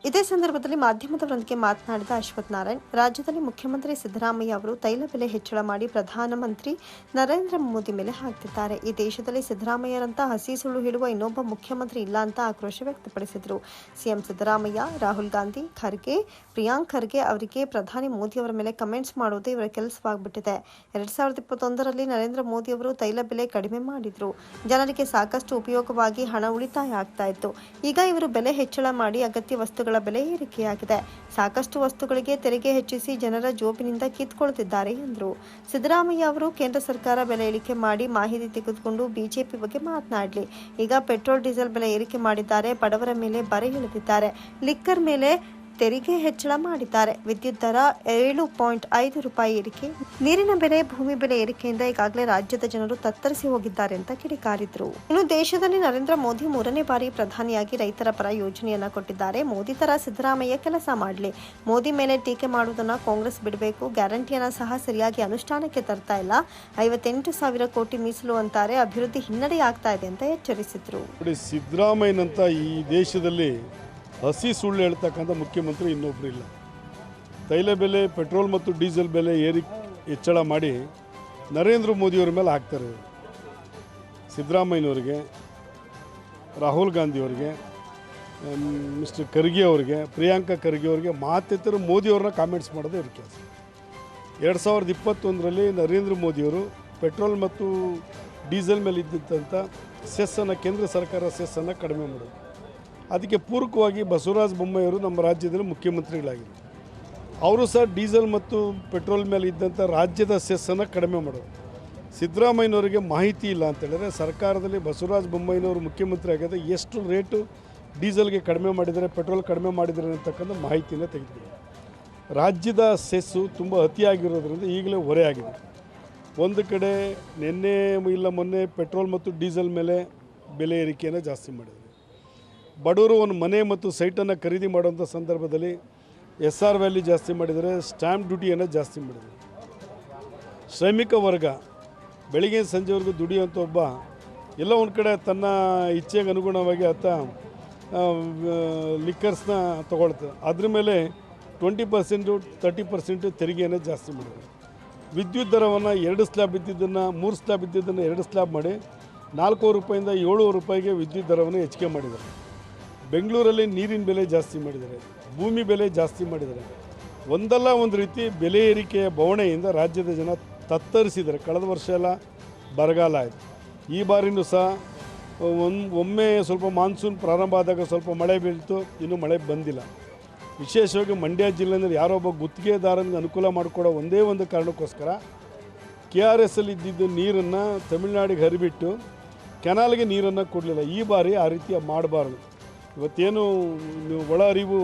ಇದೇ ಸಂದರ್ಭದಲ್ಲಿ ಮಾಧ್ಯಮದವರೊಂದಿಗೆ ಮಾತನಾಡಿದ ಅಶ್ವಥ್ ನಾರಾಯಣ್, ರಾಜ್ಯದಲ್ಲಿ ಮುಖ್ಯಮಂತ್ರಿ ಸಿದ್ದರಾಮಯ್ಯ ಅವರು ತೈಲ ಬೆಲೆ ಹೆಚ್ಚಳ ಮಾಡಿ ಪ್ರಧಾನಮಂತ್ರಿ ನರೇಂದ್ರ ಮೋದಿ ಮೇಲೆ ಹಾಕ್ತಿದ್ದಾರೆ. ಈ ದೇಶದಲ್ಲಿ ಸಿದ್ದರಾಮಯ್ಯರಂತ ಹಸಿ ಸುಳ್ಳು ಹೇಳುವ ಇನ್ನೊಬ್ಬ ಮುಖ್ಯಮಂತ್ರಿ ಇಲ್ಲ ಅಂತ ಆಕ್ರೋಶ ವ್ಯಕ್ತಪಡಿಸಿದರು. ಸಿಎಂ ಸಿದ್ದರಾಮಯ್ಯ, ರಾಹುಲ್ ಗಾಂಧಿ, ಖರ್ಗೆ, ಪ್ರಿಯಾಂಕ್ ಖರ್ಗೆ ಅವರಿಗೆ ಪ್ರಧಾನಿ ಮೋದಿ ಅವರ ಮೇಲೆ ಕಮೆಂಟ್ಸ್ ಮಾಡುವುದು ಇವರ ಕೆಲಸವಾಗ್ಬಿಟ್ಟಿದೆ. 2021ರಲ್ಲಿ ನರೇಂದ್ರ ಮೋದಿ ಅವರು ತೈಲ ಬೆಲೆ ಕಡಿಮೆ ಮಾಡಿದ್ರು. ಜನರಿಗೆ ಸಾಕಷ್ಟು ಉಪಯೋಗವಾಗಿ ಹಣ ಉಳಿತಾಯ ಆಗ್ತಾ ಇತ್ತು. ಈಗ ಇವರು ಬೆಲೆ ಹೆಚ್ಚಳ ಮಾಡಿ ಅಗತ್ಯ ವಸ್ತುಗಳ ಬೆಲೆ ಏರಿಕೆಯಾಗಿದೆ. ಸಾಕಷ್ಟು ವಸ್ತುಗಳಿಗೆ ತೆರಿಗೆ ಹೆಚ್ಚಿಸಿ ಜನರ ಜೋಬಿನಿಂದ ಕಿತ್ಕೊಳ್ತಿದ್ದಾರೆ ಎಂದರು. ಸಿದ್ದರಾಮಯ್ಯ ಅವರು ಕೇಂದ್ರ ಸರ್ಕಾರ ಬೆಲೆ ಇಳಿಕೆ ಮಾಡಿ ಮಾಹಿತಿ ತೆಗೆದುಕೊಂಡು ಬಿಜೆಪಿ ಬಗ್ಗೆ ಮಾತನಾಡಲಿ. ಈಗ ಪೆಟ್ರೋಲ್ ಡೀಸೆಲ್ ಬೆಲೆ ಏರಿಕೆ ಮಾಡಿದ್ದಾರೆ. ಬಡವರ ಮೇಲೆ ಬರೆ ಇಳಿದಿದ್ದಾರೆ. ಲಿಕ್ಕರ್ ಮೇಲೆ ತೆರಿಗೆ ಹೆಚ್ಚಳ ಮಾಡಿದ್ದಾರೆ. ವಿದ್ಯುತ್ ದರ 7.5 ರೂಪಾಯಿ ಏರಿಕೆ, ನೀರಿನ ಬೆಲೆ, ಭೂಮಿ ಬೆಲೆ ಏರಿಕೆಯಿಂದ ಈಗಾಗಲೇ ರಾಜ್ಯದ ಜನರು ತತ್ತರಿಸಿ ಹೋಗಿದ್ದಾರೆ ಅಂತ ಕಿಡಿಕಾರಿದ್ರು. ಇನ್ನು ದೇಶದಲ್ಲಿ ನರೇಂದ್ರ ಮೋದಿ 3ನೇ ಬಾರಿ ಪ್ರಧಾನಿಯಾಗಿ ರೈತರ ಪರ ಯೋಜನೆಯನ್ನ ಕೊಟ್ಟಿದ್ದಾರೆ. ಮೋದಿ ತರ ಸಿದ್ದರಾಮಯ್ಯ ಕೆಲಸ ಮಾಡಲಿ. ಮೋದಿ ಮೇಲೆ ಟೀಕೆ ಮಾಡುವುದನ್ನ ಕಾಂಗ್ರೆಸ್ ಬಿಡಬೇಕು. ಗ್ಯಾರಂಟಿಯನ್ನ ಸಹ ಸರಿಯಾಗಿ ಅನುಷ್ಠಾನಕ್ಕೆ ತರ್ತಾ ಇಲ್ಲ. 58,000 ಕೋಟಿ ಮೀಸಲು ಅಂತಾರೆ. ಅಭಿವೃದ್ಧಿ ಹಿನ್ನಡೆ ಆಗ್ತಾ ಇದೆ ಅಂತ ಎಚ್ಚರಿಸಿದ್ರು. ಸಿದ್ದರಾಮಯ್ಯನಂತ ಈ ದೇಶದಲ್ಲಿ ಹಸಿ ಸುಳ್ಳು ಹೇಳ್ತಕ್ಕಂಥ ಮುಖ್ಯಮಂತ್ರಿ ಇನ್ನೊಬ್ಬರು ಇಲ್ಲ. ತೈಲ ಬೆಲೆ, ಪೆಟ್ರೋಲ್ ಮತ್ತು ಡೀಸೆಲ್ ಬೆಲೆ ಹೆಚ್ಚಳ ಮಾಡಿ ನರೇಂದ್ರ ಮೋದಿಯವರ ಮೇಲೆ ಹಾಕ್ತಾರೆ. ಸಿದ್ದರಾಮಯ್ಯನವ್ರಿಗೆ, ರಾಹುಲ್ ಗಾಂಧಿಯವ್ರಿಗೆ, ಮಿಸ್ಟರ್ ಖರ್ಗೆ ಅವ್ರಿಗೆ, ಪ್ರಿಯಾಂಕಾ ಖರ್ಗೆ ಅವ್ರಿಗೆ ಮಾತೆತ್ತರು ಮೋದಿಯವ್ರನ್ನ ಕಾಮೆಂಟ್ಸ್ ಮಾಡೋದು ಇವ್ರ ಕೆಲಸ. 2021ರಲ್ಲಿ ನರೇಂದ್ರ ಮೋದಿಯವರು ಪೆಟ್ರೋಲ್ ಮತ್ತು ಡೀಸೆಲ್ ಮೇಲೆ ಇದ್ದಂಥ ಸೆಸ್ಸನ್ನು, ಕೇಂದ್ರ ಸರ್ಕಾರ ಸೆಸ್ಸನ್ನು ಕಡಿಮೆ ಮಾಡೋದು. ಅದಕ್ಕೆ ಪೂರಕವಾಗಿ ಬಸವರಾಜ ಬೊಮ್ಮಾಯಿಯವರು ನಮ್ಮ ರಾಜ್ಯದಲ್ಲಿ ಮುಖ್ಯಮಂತ್ರಿಗಳಾಗಿದ್ದರು. ಅವರು ಸಹ ಡೀಸೆಲ್ ಮತ್ತು ಪೆಟ್ರೋಲ್ ಮೇಲೆ ಇದ್ದಂಥ ರಾಜ್ಯದ ಸೆಸ್ಸನ್ನು ಕಡಿಮೆ ಮಾಡೋದು. ಸಿದ್ದರಾಮಯ್ಯನವರಿಗೆ ಮಾಹಿತಿ ಇಲ್ಲ ಅಂತೇಳಿದ್ರೆ ಸರ್ಕಾರದಲ್ಲಿ ಬಸವರಾಜ ಬೊಮ್ಮಾಯಿನವರು ಮುಖ್ಯಮಂತ್ರಿ ಆಗಿದೆ, ಎಷ್ಟು ರೇಟು ಡೀಸೆಲ್ಗೆ ಕಡಿಮೆ ಮಾಡಿದ್ದಾರೆ, ಪೆಟ್ರೋಲ್ ಕಡಿಮೆ ಮಾಡಿದ್ದಾರೆ ಅಂತಕ್ಕಂಥ ಮಾಹಿತಿನ ತೆಗೆದುಕೊಳ್ಳಿ. ರಾಜ್ಯದ ಸೆಸ್ಸು ತುಂಬ ಅತಿಯಾಗಿರೋದ್ರಿಂದ ಈಗಲೇ ಹೊರೆ ಆಗಿದೆ. ಒಂದು ಕಡೆ ನಿನ್ನೆ ಇಲ್ಲ ಮೊನ್ನೆ ಪೆಟ್ರೋಲ್ ಮತ್ತು ಡೀಸೆಲ್ ಮೇಲೆ ಬೆಲೆ ಏರಿಕೆಯನ್ನು ಜಾಸ್ತಿ ಮಾಡಿದ್ದಾರೆ. ಬಡವರು ಒಂದು ಮನೆ ಮತ್ತು ಸೈಟನ್ನು ಖರೀದಿ ಮಾಡುವಂಥ ಸಂದರ್ಭದಲ್ಲಿ SR ವ್ಯಾಲ್ಯೂ ಜಾಸ್ತಿ ಮಾಡಿದರೆ, ಸ್ಟ್ಯಾಂಪ್ ಡ್ಯೂಟಿಯನ್ನು ಜಾಸ್ತಿ ಮಾಡಿದ್ದಾರೆ. ಶ್ರಮಿಕ ವರ್ಗ ಬೆಳಿಗ್ಗೆ ಸಂಜೆವರೆಗೂ ದುಡಿಯುವಂಥ ಒಬ್ಬ ಎಲ್ಲ ಒಂದು ಕಡೆ ತನ್ನ ಇಚ್ಛೆಗೆ ಅನುಗುಣವಾಗಿ ಆತ ಲಿಕ್ಕರ್ಸ್ನ ತೊಗೊಳ್ತಾರೆ. ಅದ್ರ ಮೇಲೆ 20% 30% ತೆರಿಗೆಯನ್ನು ಜಾಸ್ತಿ ಮಾಡಿದ್ದಾರೆ. ವಿದ್ಯುತ್ ದರವನ್ನು 2 ಸ್ಲ್ಯಾಬ್ ಇದ್ದಿದ್ದನ್ನು 3 ಸ್ಲ್ಯಾಬ್ ಇದ್ದಿದ್ದನ್ನು 2 ಸ್ಲ್ಯಾಬ್ ಮಾಡಿ 4 ರೂಪಾಯಿಂದ 7 ರೂಪಾಯಿಗೆ ವಿದ್ಯುತ್ ದರವನ್ನು ಹೆಚ್ಚಿಗೆ ಮಾಡಿದ್ದಾರೆ. ಬೆಂಗಳೂರಲ್ಲಿ ನೀರಿನ ಬೆಲೆ ಜಾಸ್ತಿ ಮಾಡಿದ್ದಾರೆ, ಭೂಮಿ ಬೆಲೆ ಜಾಸ್ತಿ ಮಾಡಿದ್ದಾರೆ. ಒಂದಲ್ಲ ಒಂದು ರೀತಿ ಬೆಲೆ ಏರಿಕೆಯ ಬವಣೆಯಿಂದ ರಾಜ್ಯದ ಜನ ತತ್ತರಿಸಿದ್ದಾರೆ. ಕಳೆದ ವರ್ಷ ಎಲ್ಲ ಬರಗಾಲ ಆಯಿತು. ಈ ಬಾರಿನೂ ಸಹ ಒಮ್ಮೆ ಸ್ವಲ್ಪ ಮಾನ್ಸೂನ್ ಪ್ರಾರಂಭ ಆದಾಗ ಸ್ವಲ್ಪ ಮಳೆ ಬೀಳ್ತು, ಇನ್ನೂ ಮಳೆ ಬಂದಿಲ್ಲ. ವಿಶೇಷವಾಗಿ ಮಂಡ್ಯ ಜಿಲ್ಲೆಯಲ್ಲಿ ಯಾರೊಬ್ಬ ಗುತ್ತಿಗೆದಾರನಿಗೆ ಅನುಕೂಲ ಮಾಡಿಕೊಡೋ ಒಂದೇ ಒಂದು ಕಾರಣಕ್ಕೋಸ್ಕರ KRS ಅಲ್ಲಿ ಇದ್ದಿದ್ದು ನೀರನ್ನು ತಮಿಳುನಾಡಿಗೆ ಹರಿಬಿಟ್ಟು ಕೆನಾಲ್ಗೆ ನೀರನ್ನು ಕೊಡಲಿಲ್ಲ. ಈ ಬಾರಿ ಆ ರೀತಿ ಮಾಡಬಾರ್ದು. ಇವತ್ತೇನು ಒಳ ಅರಿವು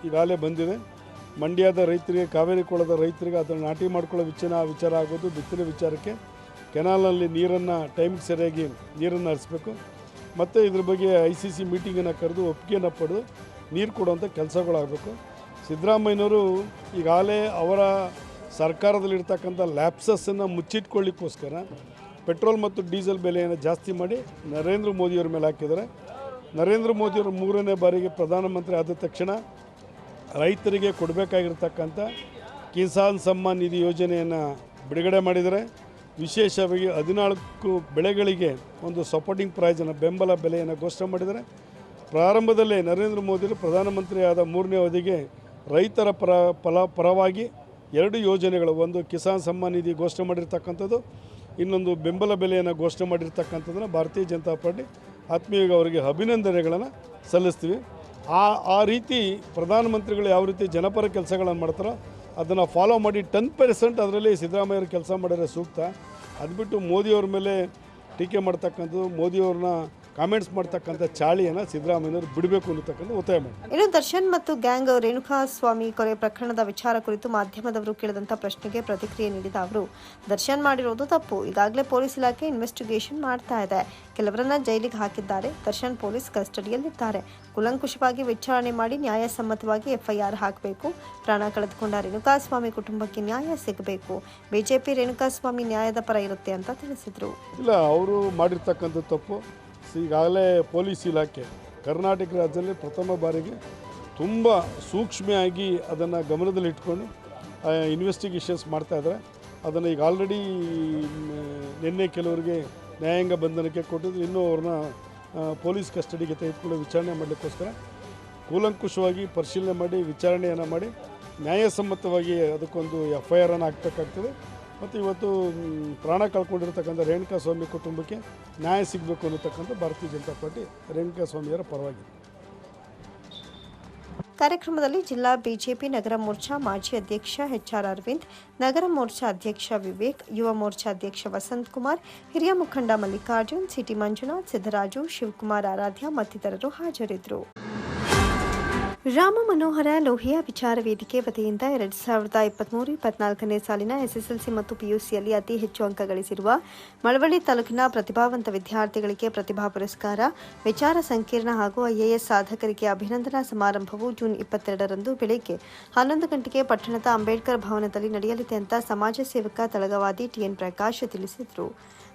ಈಗಾಗಲೇ ಬಂದಿದೆ. ಮಂಡ್ಯದ ರೈತರಿಗೆ, ಕಾವೇರಿ ಕೊಳದ ರೈತರಿಗೆ ಅದನ್ನು ನಾಟಿ ಮಾಡ್ಕೊಳ್ಳೋ ವಿಚಾರ ಆಗೋದು, ಬಿತ್ತನೆ ವಿಚಾರಕ್ಕೆ ಕೆನಾಲಲ್ಲಿ ನೀರನ್ನು ಟೈಮಿಗೆ ಸರಿಯಾಗಿ ನೀರನ್ನು ಹರಿಸ್ಬೇಕು. ಮತ್ತು ಇದ್ರ ಬಗ್ಗೆ ICC ಮೀಟಿಂಗನ್ನು ಕರೆದು ಒಪ್ಪಿಗೆಯನ್ನು ಪಡೆದು ನೀರು ಕೊಡುವಂಥ ಕೆಲಸಗಳಾಗಬೇಕು. ಸಿದ್ದರಾಮಯ್ಯನವರು ಈಗಾಗಲೇ ಅವರ ಸರ್ಕಾರದಲ್ಲಿರ್ತಕ್ಕಂಥ ಲ್ಯಾಪ್ಸಸ್ಸನ್ನು ಮುಚ್ಚಿಟ್ಕೊಳ್ಳಿಕ್ಕೋಸ್ಕರ ಪೆಟ್ರೋಲ್ ಮತ್ತು ಡೀಸೆಲ್ ಬೆಲೆಯನ್ನು ಜಾಸ್ತಿ ಮಾಡಿ ನರೇಂದ್ರ ಮೋದಿಯವ್ರ ಮೇಲೆ ಹಾಕಿದ್ದಾರೆ. ನರೇಂದ್ರ ಮೋದಿಯವರು 3ನೇ ಬಾರಿಗೆ ಪ್ರಧಾನಮಂತ್ರಿ ಆದ ತಕ್ಷಣ ರೈತರಿಗೆ ಕೊಡಬೇಕಾಗಿರ್ತಕ್ಕಂಥ ಕಿಸಾನ್ ಸಮ್ಮಾನ್ ನಿಧಿ ಯೋಜನೆಯನ್ನು ಬಿಡುಗಡೆ ಮಾಡಿದ್ದಾರೆ. ವಿಶೇಷವಾಗಿ 14 ಬೆಳೆಗಳಿಗೆ ಒಂದು ಸಪೋರ್ಟಿಂಗ್ ಪ್ರೈಸನ್ನು, ಬೆಂಬಲ ಬೆಲೆಯನ್ನು ಘೋಷಣೆ ಮಾಡಿದ್ದಾರೆ. ಪ್ರಾರಂಭದಲ್ಲೇ ನರೇಂದ್ರ ಮೋದಿಯವರು ಪ್ರಧಾನಮಂತ್ರಿ ಆದ 3ನೇ ಅವಧಿಗೆ ರೈತರ ಪರವಾಗಿ 2 ಯೋಜನೆಗಳು, ಒಂದು ಕಿಸಾನ್ ಸಮ್ಮಾನ್ ನಿಧಿ ಘೋಷಣೆ ಮಾಡಿರ್ತಕ್ಕಂಥದ್ದು, ಇನ್ನೊಂದು ಬೆಂಬಲ ಬೆಲೆಯನ್ನು ಘೋಷಣೆ ಮಾಡಿರ್ತಕ್ಕಂಥದ್ದನ್ನು ಭಾರತೀಯ ಜನತಾ ಪಾರ್ಟಿ ಆತ್ಮೀಯವಾಗಿ ಅವರಿಗೆ ಅಭಿನಂದನೆಗಳನ್ನು ಸಲ್ಲಿಸ್ತೀವಿ. ಆ ರೀತಿ ಪ್ರಧಾನಮಂತ್ರಿಗಳು ಯಾವ ರೀತಿ ಜನಪರ ಕೆಲಸಗಳನ್ನು ಮಾಡ್ತಾರೋ ಅದನ್ನು ಫಾಲೋ ಮಾಡಿ 10% ಅದರಲ್ಲಿ ಸಿದ್ದರಾಮಯ್ಯವ್ರ ಕೆಲಸ ಮಾಡಿದ್ರೆ ಸೂಕ್ತ. ಅದು ಬಿಟ್ಟು ಮೋದಿಯವ್ರ ಮೇಲೆ ಟೀಕೆ ಮಾಡ್ತಕ್ಕಂಥದ್ದು, ಮೋದಿಯವ್ರನ್ನ ಕಾಮೆಂಟ್ಸ್ ಮಾಡ್ತಕ್ಕಂಥ ಚಾಳಿಯನ್ನು ಸಿದ್ದರಾಮಯ್ಯನವರು ಬಿಡಬೇಕು ಅನ್ನತಕ್ಕಂಥ ಒತ್ತಾಯ ಮಾಡಿ. ಇನ್ನು ದರ್ಶನ್ ಮತ್ತು ಗ್ಯಾಂಗ್ ರೇಣುಕಾಸ್ವಾಮಿ ಕೊಲೆ ಪ್ರಕರಣದ ವಿಚಾರ ಕುರಿತು ಮಾಧ್ಯಮದವರು ಕೇಳಿದಂಥ ಪ್ರಶ್ನೆಗೆ ಪ್ರತಿಕ್ರಿಯೆ ನೀಡಿದ ಅವರು, ದರ್ಶನ್ ಮಾಡಿರೋದು ತಪ್ಪು. ಈಗಾಗಲೇ ಪೊಲೀಸ್ ಇಲಾಖೆ ಇನ್ವೆಸ್ಟಿಗೇಷನ್ ಮಾಡ್ತಾ ಇದೆ. ಕೆಲವರನ್ನ ಜೈಲಿಗೆ ಹಾಕಿದ್ದಾರೆ. ದರ್ಶನ್ ಪೊಲೀಸ್ ಕಸ್ಟಡಿಯಲ್ಲಿದ್ದಾರೆ. ಕೂಲಂಕುಷವಾಗಿ ವಿಚಾರಣೆ ಮಾಡಿ ನ್ಯಾಯಸಮ್ಮತವಾಗಿ FIR ಹಾಕಬೇಕು. ಪ್ರಾಣ ಕಳೆದುಕೊಂಡ ರೇಣುಕಾಸ್ವಾಮಿ ಕುಟುಂಬಕ್ಕೆ ನ್ಯಾಯ ಸಿಗಬೇಕು. ಬಿಜೆಪಿ ರೇಣುಕಾಸ್ವಾಮಿ ನ್ಯಾಯದ ಪರ ಇರುತ್ತೆ ಅಂತ ತಿಳಿಸಿದರು. ಇಲ್ಲ, ಅವರು ಮಾಡಿರ್ತಕ್ಕಂಥ ತಪ್ಪು ಈಗಾಗಲೇ ಪೊಲೀಸ್ ಇಲಾಖೆ ಕರ್ನಾಟಕ ರಾಜ್ಯದಲ್ಲಿ ಪ್ರಥಮ ಬಾರಿಗೆ ತುಂಬ ಸೂಕ್ಷ್ಮವಾಗಿ ಅದನ್ನು ಗಮನದಲ್ಲಿಟ್ಕೊಂಡು ಇನ್ವೆಸ್ಟಿಗೇಷನ್ಸ್ ಮಾಡ್ತಾಯಿದ್ದಾರೆ. ಅದನ್ನು ಈಗ ಆಲ್ರೆಡಿ ನಿನ್ನೆ ಕೆಲವರಿಗೆ ನ್ಯಾಯಾಂಗ ಬಂಧನಕ್ಕೆ ಕೊಟ್ಟಿದ್ದು, ಇನ್ನೂ ಅವ್ರನ್ನ ಪೊಲೀಸ್ ಕಸ್ಟಡಿಗೆ ತೆಗೆದುಕೊಂಡು ವಿಚಾರಣೆ ಮಾಡಲಿಕ್ಕೋಸ್ಕರ ಕೂಲಂಕುಷವಾಗಿ ಪರಿಶೀಲನೆ ಮಾಡಿ ವಿಚಾರಣೆಯನ್ನು ಮಾಡಿ ನ್ಯಾಯಸಮ್ಮತವಾಗಿ ಅದಕ್ಕೊಂದು FIR ಅನ್ನು ಹಾಕಬೇಕಾಗ್ತದೆ. ಮತ್ತು ಇವತ್ತು ಪ್ರಾಣ ಕಳ್ಕೊಂಡಿರ್ತಕ್ಕಂಥ ರೇಣುಕಾ ಸ್ವಾಮಿ ಕುಟುಂಬಕ್ಕೆ ನ್ಯಾಯ ಸಿಗಬೇಕು ಅನ್ನತಕ್ಕಂಥ ಭಾರತೀಯ ಜನತಾ ಪಾರ್ಟಿ ರೇಣುಕಾ ಸ್ವಾಮಿಯರ ಪರವಾಗಿದೆ. ಕಾರ್ಯಕ್ರಮದಲ್ಲಿ ಜಿಲ್ಲಾ ಬಿಜೆಪಿ ನಗರ ಮೋರ್ಚಾ ಮಾಜಿ ಅಧ್ಯಕ್ಷ HR ಅರವಿಂದ್, ನಗರ ಮೋರ್ಚಾ ಅಧ್ಯಕ್ಷ ವಿವೇಕ್, ಯುವ ಮೋರ್ಚಾ ಅಧ್ಯಕ್ಷ ವಸಂತ್ ಕುಮಾರ್, ಹಿರಿಯ ಮುಖಂಡ ಮಲ್ಲಿಕಾರ್ಜುನ್, ಸಿಟಿ ಮಂಜುನಾಥ್, ಸಿದ್ದರಾಜು, ಶಿವಕುಮಾರ್ ಆರಾಧ್ಯ ಮತ್ತಿತರರು ಹಾಜರಿದ್ದರು. ರಾಮ ಮನೋಹರ ಲೋಹಿಯಾ ವಿಚಾರ ವೇದಿಕೆ ವತಿಯಿಂದ 2023-24ನೇ ಸಾಲಿನ SSLC ಮತ್ತು PUCಯಲ್ಲಿ ಅತಿ ಹೆಚ್ಚು ಅಂಕ ಗಳಿಸಿರುವ ಮಳವಳ್ಳಿ ತಾಲೂಕಿನ ಪ್ರತಿಭಾವಂತ ವಿದ್ಯಾರ್ಥಿಗಳಿಗೆ ಪ್ರತಿಭಾ ಪುರಸ್ಕಾರ, ವಿಚಾರ ಸಂಕಿರಣ ಹಾಗೂ IAS ಸಾಧಕರಿಗೆ ಅಭಿನಂದನಾ ಸಮಾರಂಭವು ಜೂನ್ 22ರಂದು ಬೆಳಗ್ಗೆ 11 ಗಂಟೆಗೆ ಪಟ್ಟಣದ ಅಂಬೇಡ್ಕರ್ ಭವನದಲ್ಲಿ ನಡೆಯಲಿದೆ ಅಂತ ಸಮಾಜ ಸೇವಕ ತಳಗವಾದಿ TN ಪ್ರಕಾಶ್ ತಿಳಿಸಿದರು.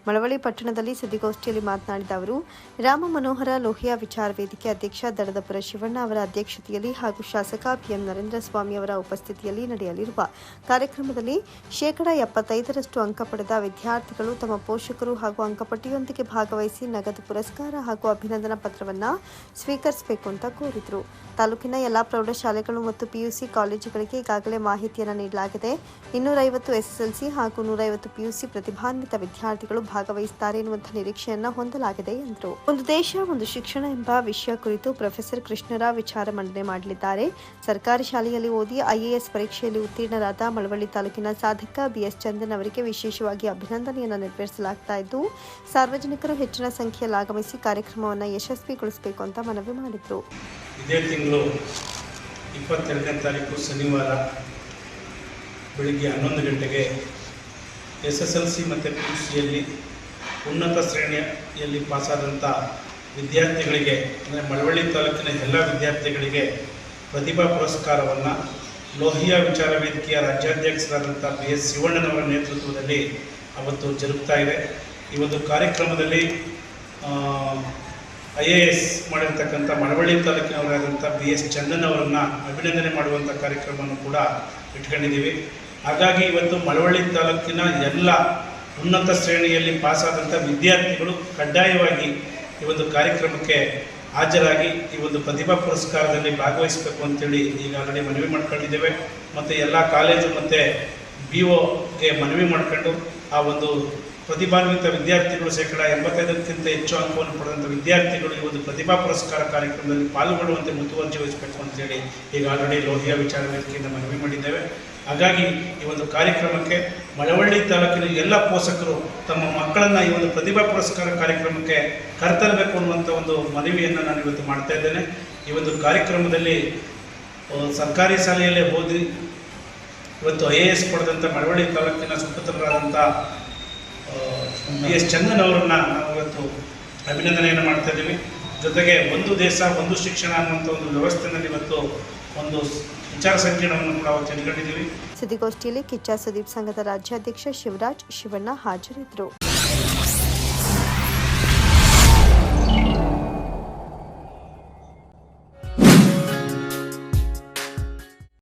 ಮಳವಳ್ಳಿ ಪಟ್ಟಣದಲ್ಲಿ ಸುದ್ದಿಗೋಷ್ಠಿಯಲ್ಲಿ ಮಾತನಾಡಿದ ಅವರು, ರಾಮ ಮನೋಹರ ಲೋಹಿಯಾ ವಿಚಾರ ವೇದಿಕೆ ಅಧ್ಯಕ್ಷ ದಡದಪುರ ಶಿವಣ್ಣ ಅವರ ಅಧ್ಯಕ್ಷತೆಯಲ್ಲಿ ಹಾಗೂ ಶಾಸಕ PM ನರೇಂದ್ರ ಸ್ವಾಮಿ ಅವರ ಉಪಸ್ಥಿತಿಯಲ್ಲಿ ನಡೆಯಲಿರುವ ಕಾರ್ಯಕ್ರಮದಲ್ಲಿ 75% ಅಂಕ ಪಡೆದ ವಿದ್ಯಾರ್ಥಿಗಳು ತಮ್ಮ ಪೋಷಕರು ಹಾಗೂ ಅಂಕಪಟ್ಟಿಯೊಂದಿಗೆ ಭಾಗವಹಿಸಿ ನಗದು ಪುರಸ್ಕಾರ ಹಾಗೂ ಅಭಿನಂದನಾ ಪತ್ರವನ್ನು ಸ್ವೀಕರಿಸಬೇಕು ಅಂತ ಕೋರಿದರು. ತಾಲೂಕಿನ ಎಲ್ಲ ಪ್ರೌಢಶಾಲೆಗಳು ಮತ್ತು PUC ಕಾಲೇಜುಗಳಿಗೆ ಈಗಾಗಲೇ ಮಾಹಿತಿಯನ್ನು ನೀಡಲಾಗಿದೆ. 250 SSLC ಹಾಗೂ 150 PUC ಪ್ರತಿಭಾನ್ವಿತ ವಿದ್ಯಾರ್ಥಿಗಳು ಭಾಗವಹಿಸುತ್ತಾರೆ ಎನ್ನುವಂತಹ ನಿರೀಕ್ಷೆಯನ್ನ ಹೊಂದಲಾಗಿದೆ ಎಂದರು. ಒಂದು ದೇಶ ಒಂದು ಶಿಕ್ಷಣ ಎಂಬ ವಿಷಯ ಕುರಿತು ಪ್ರೊಫೆಸರ್ ಕೃಷ್ಣರಾವ್ ವಿಚಾರ ಮಂಡನೆ ಮಾಡಲಿದ್ದಾರೆ. ಸರ್ಕಾರಿ ಶಾಲೆಯಲ್ಲಿ ಓದಿ IAS ಪರೀಕ್ಷೆಯಲ್ಲಿ ಉತ್ತೀರ್ಣರಾದ ಮಳವಳ್ಳಿ ತಾಲೂಕಿನ ಸಾಧಕ BS ಚಂದನ್ ಅವರಿಗೆ ವಿಶೇಷವಾಗಿ ಅಭಿನಂದನೆಯನ್ನು ನೆರವೇರಿಸಲಾಗ್ತಾ ಇದ್ದು, ಸಾರ್ವಜನಿಕರು ಹೆಚ್ಚಿನ ಸಂಖ್ಯೆಯಲ್ಲಿ ಆಗಮಿಸಿ ಕಾರ್ಯಕ್ರಮವನ್ನು ಯಶಸ್ವಿಗೊಳಿಸಬೇಕು ಅಂತ ಮನವಿ ಮಾಡಿದರು. ಇದೇ ತಿಂಗಳು 22ನೇ ತಾರೀಕು ಶನಿವಾರ ಬೆಳಿಗ್ಗೆ 11 ಗಂಟೆಗೆ SSLC ಮತ್ತು PUCಯಲ್ಲಿ ಉನ್ನತ ಶ್ರೇಣಿಯಲ್ಲಿ ಪಾಸಾದಂಥ ವಿದ್ಯಾರ್ಥಿಗಳಿಗೆ, ಅಂದರೆ ಮಳವಳ್ಳಿ ತಾಲೂಕಿನ ಎಲ್ಲ ವಿದ್ಯಾರ್ಥಿಗಳಿಗೆ ಪ್ರತಿಭಾ ಪುರಸ್ಕಾರವನ್ನು ಲೋಹಿಯಾ ವಿಚಾರ ವೇದಿಕೆಯ ರಾಜ್ಯಾಧ್ಯಕ್ಷರಾದಂಥ BS ಶಿವಣ್ಣನವರ ನೇತೃತ್ವದಲ್ಲಿ ಅವತ್ತು ಜರುಗ್ತಾ ಇದೆ. ಈ ಒಂದು ಕಾರ್ಯಕ್ರಮದಲ್ಲಿ IAS ಮಾಡಿರ್ತಕ್ಕಂಥ ಮಳವಳ್ಳಿ ತಾಲೂಕಿನವರಾದಂಥ BS ಚಂದನ್ ಅವರನ್ನು ಅಭಿನಂದನೆ ಮಾಡುವಂಥ ಕಾರ್ಯಕ್ರಮವನ್ನು ಕೂಡ ಇಟ್ಕೊಂಡಿದ್ದೀವಿ. ಹಾಗಾಗಿ ಇವತ್ತು ಮಳವಳ್ಳಿ ತಾಲೂಕಿನ ಎಲ್ಲ ಉನ್ನತ ಶ್ರೇಣಿಯಲ್ಲಿ ಪಾಸಾದಂಥ ವಿದ್ಯಾರ್ಥಿಗಳು ಕಡ್ಡಾಯವಾಗಿ ಈ ಒಂದು ಕಾರ್ಯಕ್ರಮಕ್ಕೆ ಹಾಜರಾಗಿ ಈ ಒಂದು ಪ್ರತಿಭಾ ಪುರಸ್ಕಾರದಲ್ಲಿ ಭಾಗವಹಿಸಬೇಕು ಅಂತೇಳಿ ಈಗಾಗಲೇ ಮನವಿ ಮಾಡ್ಕೊಂಡಿದ್ದೇವೆ. ಮತ್ತು ಎಲ್ಲ ಕಾಲೇಜು ಮತ್ತು BOಗೆ ಮನವಿ ಮಾಡ್ಕೊಂಡು ಆ ಒಂದು ಪ್ರತಿಭಾನ್ವಿತ ವಿದ್ಯಾರ್ಥಿಗಳು 85%ಕ್ಕಿಂತ ಹೆಚ್ಚು ಅಂಕವನ್ನು ಪಡೆದಂಥ ವಿದ್ಯಾರ್ಥಿಗಳು ಈ ಒಂದು ಪ್ರತಿಭಾ ಪುರಸ್ಕಾರ ಕಾರ್ಯಕ್ರಮದಲ್ಲಿ ಪಾಲ್ಗೊಳ್ಳುವಂತೆ ಮುತುವರ್ಜಿ ವಹಿಸಬೇಕು ಅಂತೇಳಿ ಈಗ ಆಲ್ರೆಡಿ ಲೋಹಿಯಾ ವಿಚಾರ ವೇದಿಕೆಯಿಂದ ಮನವಿ ಮಾಡಿದ್ದೇವೆ. ಹಾಗಾಗಿ ಈ ಒಂದು ಕಾರ್ಯಕ್ರಮಕ್ಕೆ ಮಳವಳ್ಳಿ ತಾಲೂಕಿನ ಎಲ್ಲ ಪೋಷಕರು ತಮ್ಮ ಮಕ್ಕಳನ್ನು ಈ ಒಂದು ಪ್ರತಿಭಾ ಪುರಸ್ಕಾರ ಕಾರ್ಯಕ್ರಮಕ್ಕೆ ಕರೆತರಬೇಕು ಅನ್ನುವಂಥ ಒಂದು ಮನವಿಯನ್ನು ನಾನು ಇವತ್ತು ಮಾಡ್ತಾ ಇದ್ದೇನೆ. ಈ ಒಂದು ಕಾರ್ಯಕ್ರಮದಲ್ಲಿ ಸರ್ಕಾರಿ ಶಾಲೆಯಲ್ಲೇ ಓದಿ ಇವತ್ತು IAS ಪಡೆದಂಥ ಮಳವಳ್ಳಿ ತಾಲೂಕಿನ ಸುಪುತ್ರರಾದಂಥ BS ಚಂದನ್ ಅವರನ್ನು ನಾವು ಇವತ್ತು ಅಭಿನಂದನೆಯನ್ನು ಮಾಡ್ತಾ ಇದ್ದೀವಿ. ಜೊತೆಗೆ ಒಂದು ದೇಶ ಒಂದು ಶಿಕ್ಷಣ ಅನ್ನುವಂಥ ಒಂದು ವ್ಯವಸ್ಥೆಯಲ್ಲಿ ಇವತ್ತು ಒಂದು ವಿಚಾರ ಸಂಕಿರಣವನ್ನು ಕೂಡ ಅವತ್ತು ಇಟ್ಕೊಂಡಿದ್ದೀವಿ. ಸುದ್ದಿಗೋಷ್ಠಿಯಲ್ಲಿ ಕಿಚ್ಚ ಸುದೀಪ್ ಸಂಘದ ರಾಜ್ಯಾಧ್ಯಕ್ಷ ಶಿವರಾಜ್ ಶಿವಣ್ಣ ಹಾಜರಿದ್ದರು.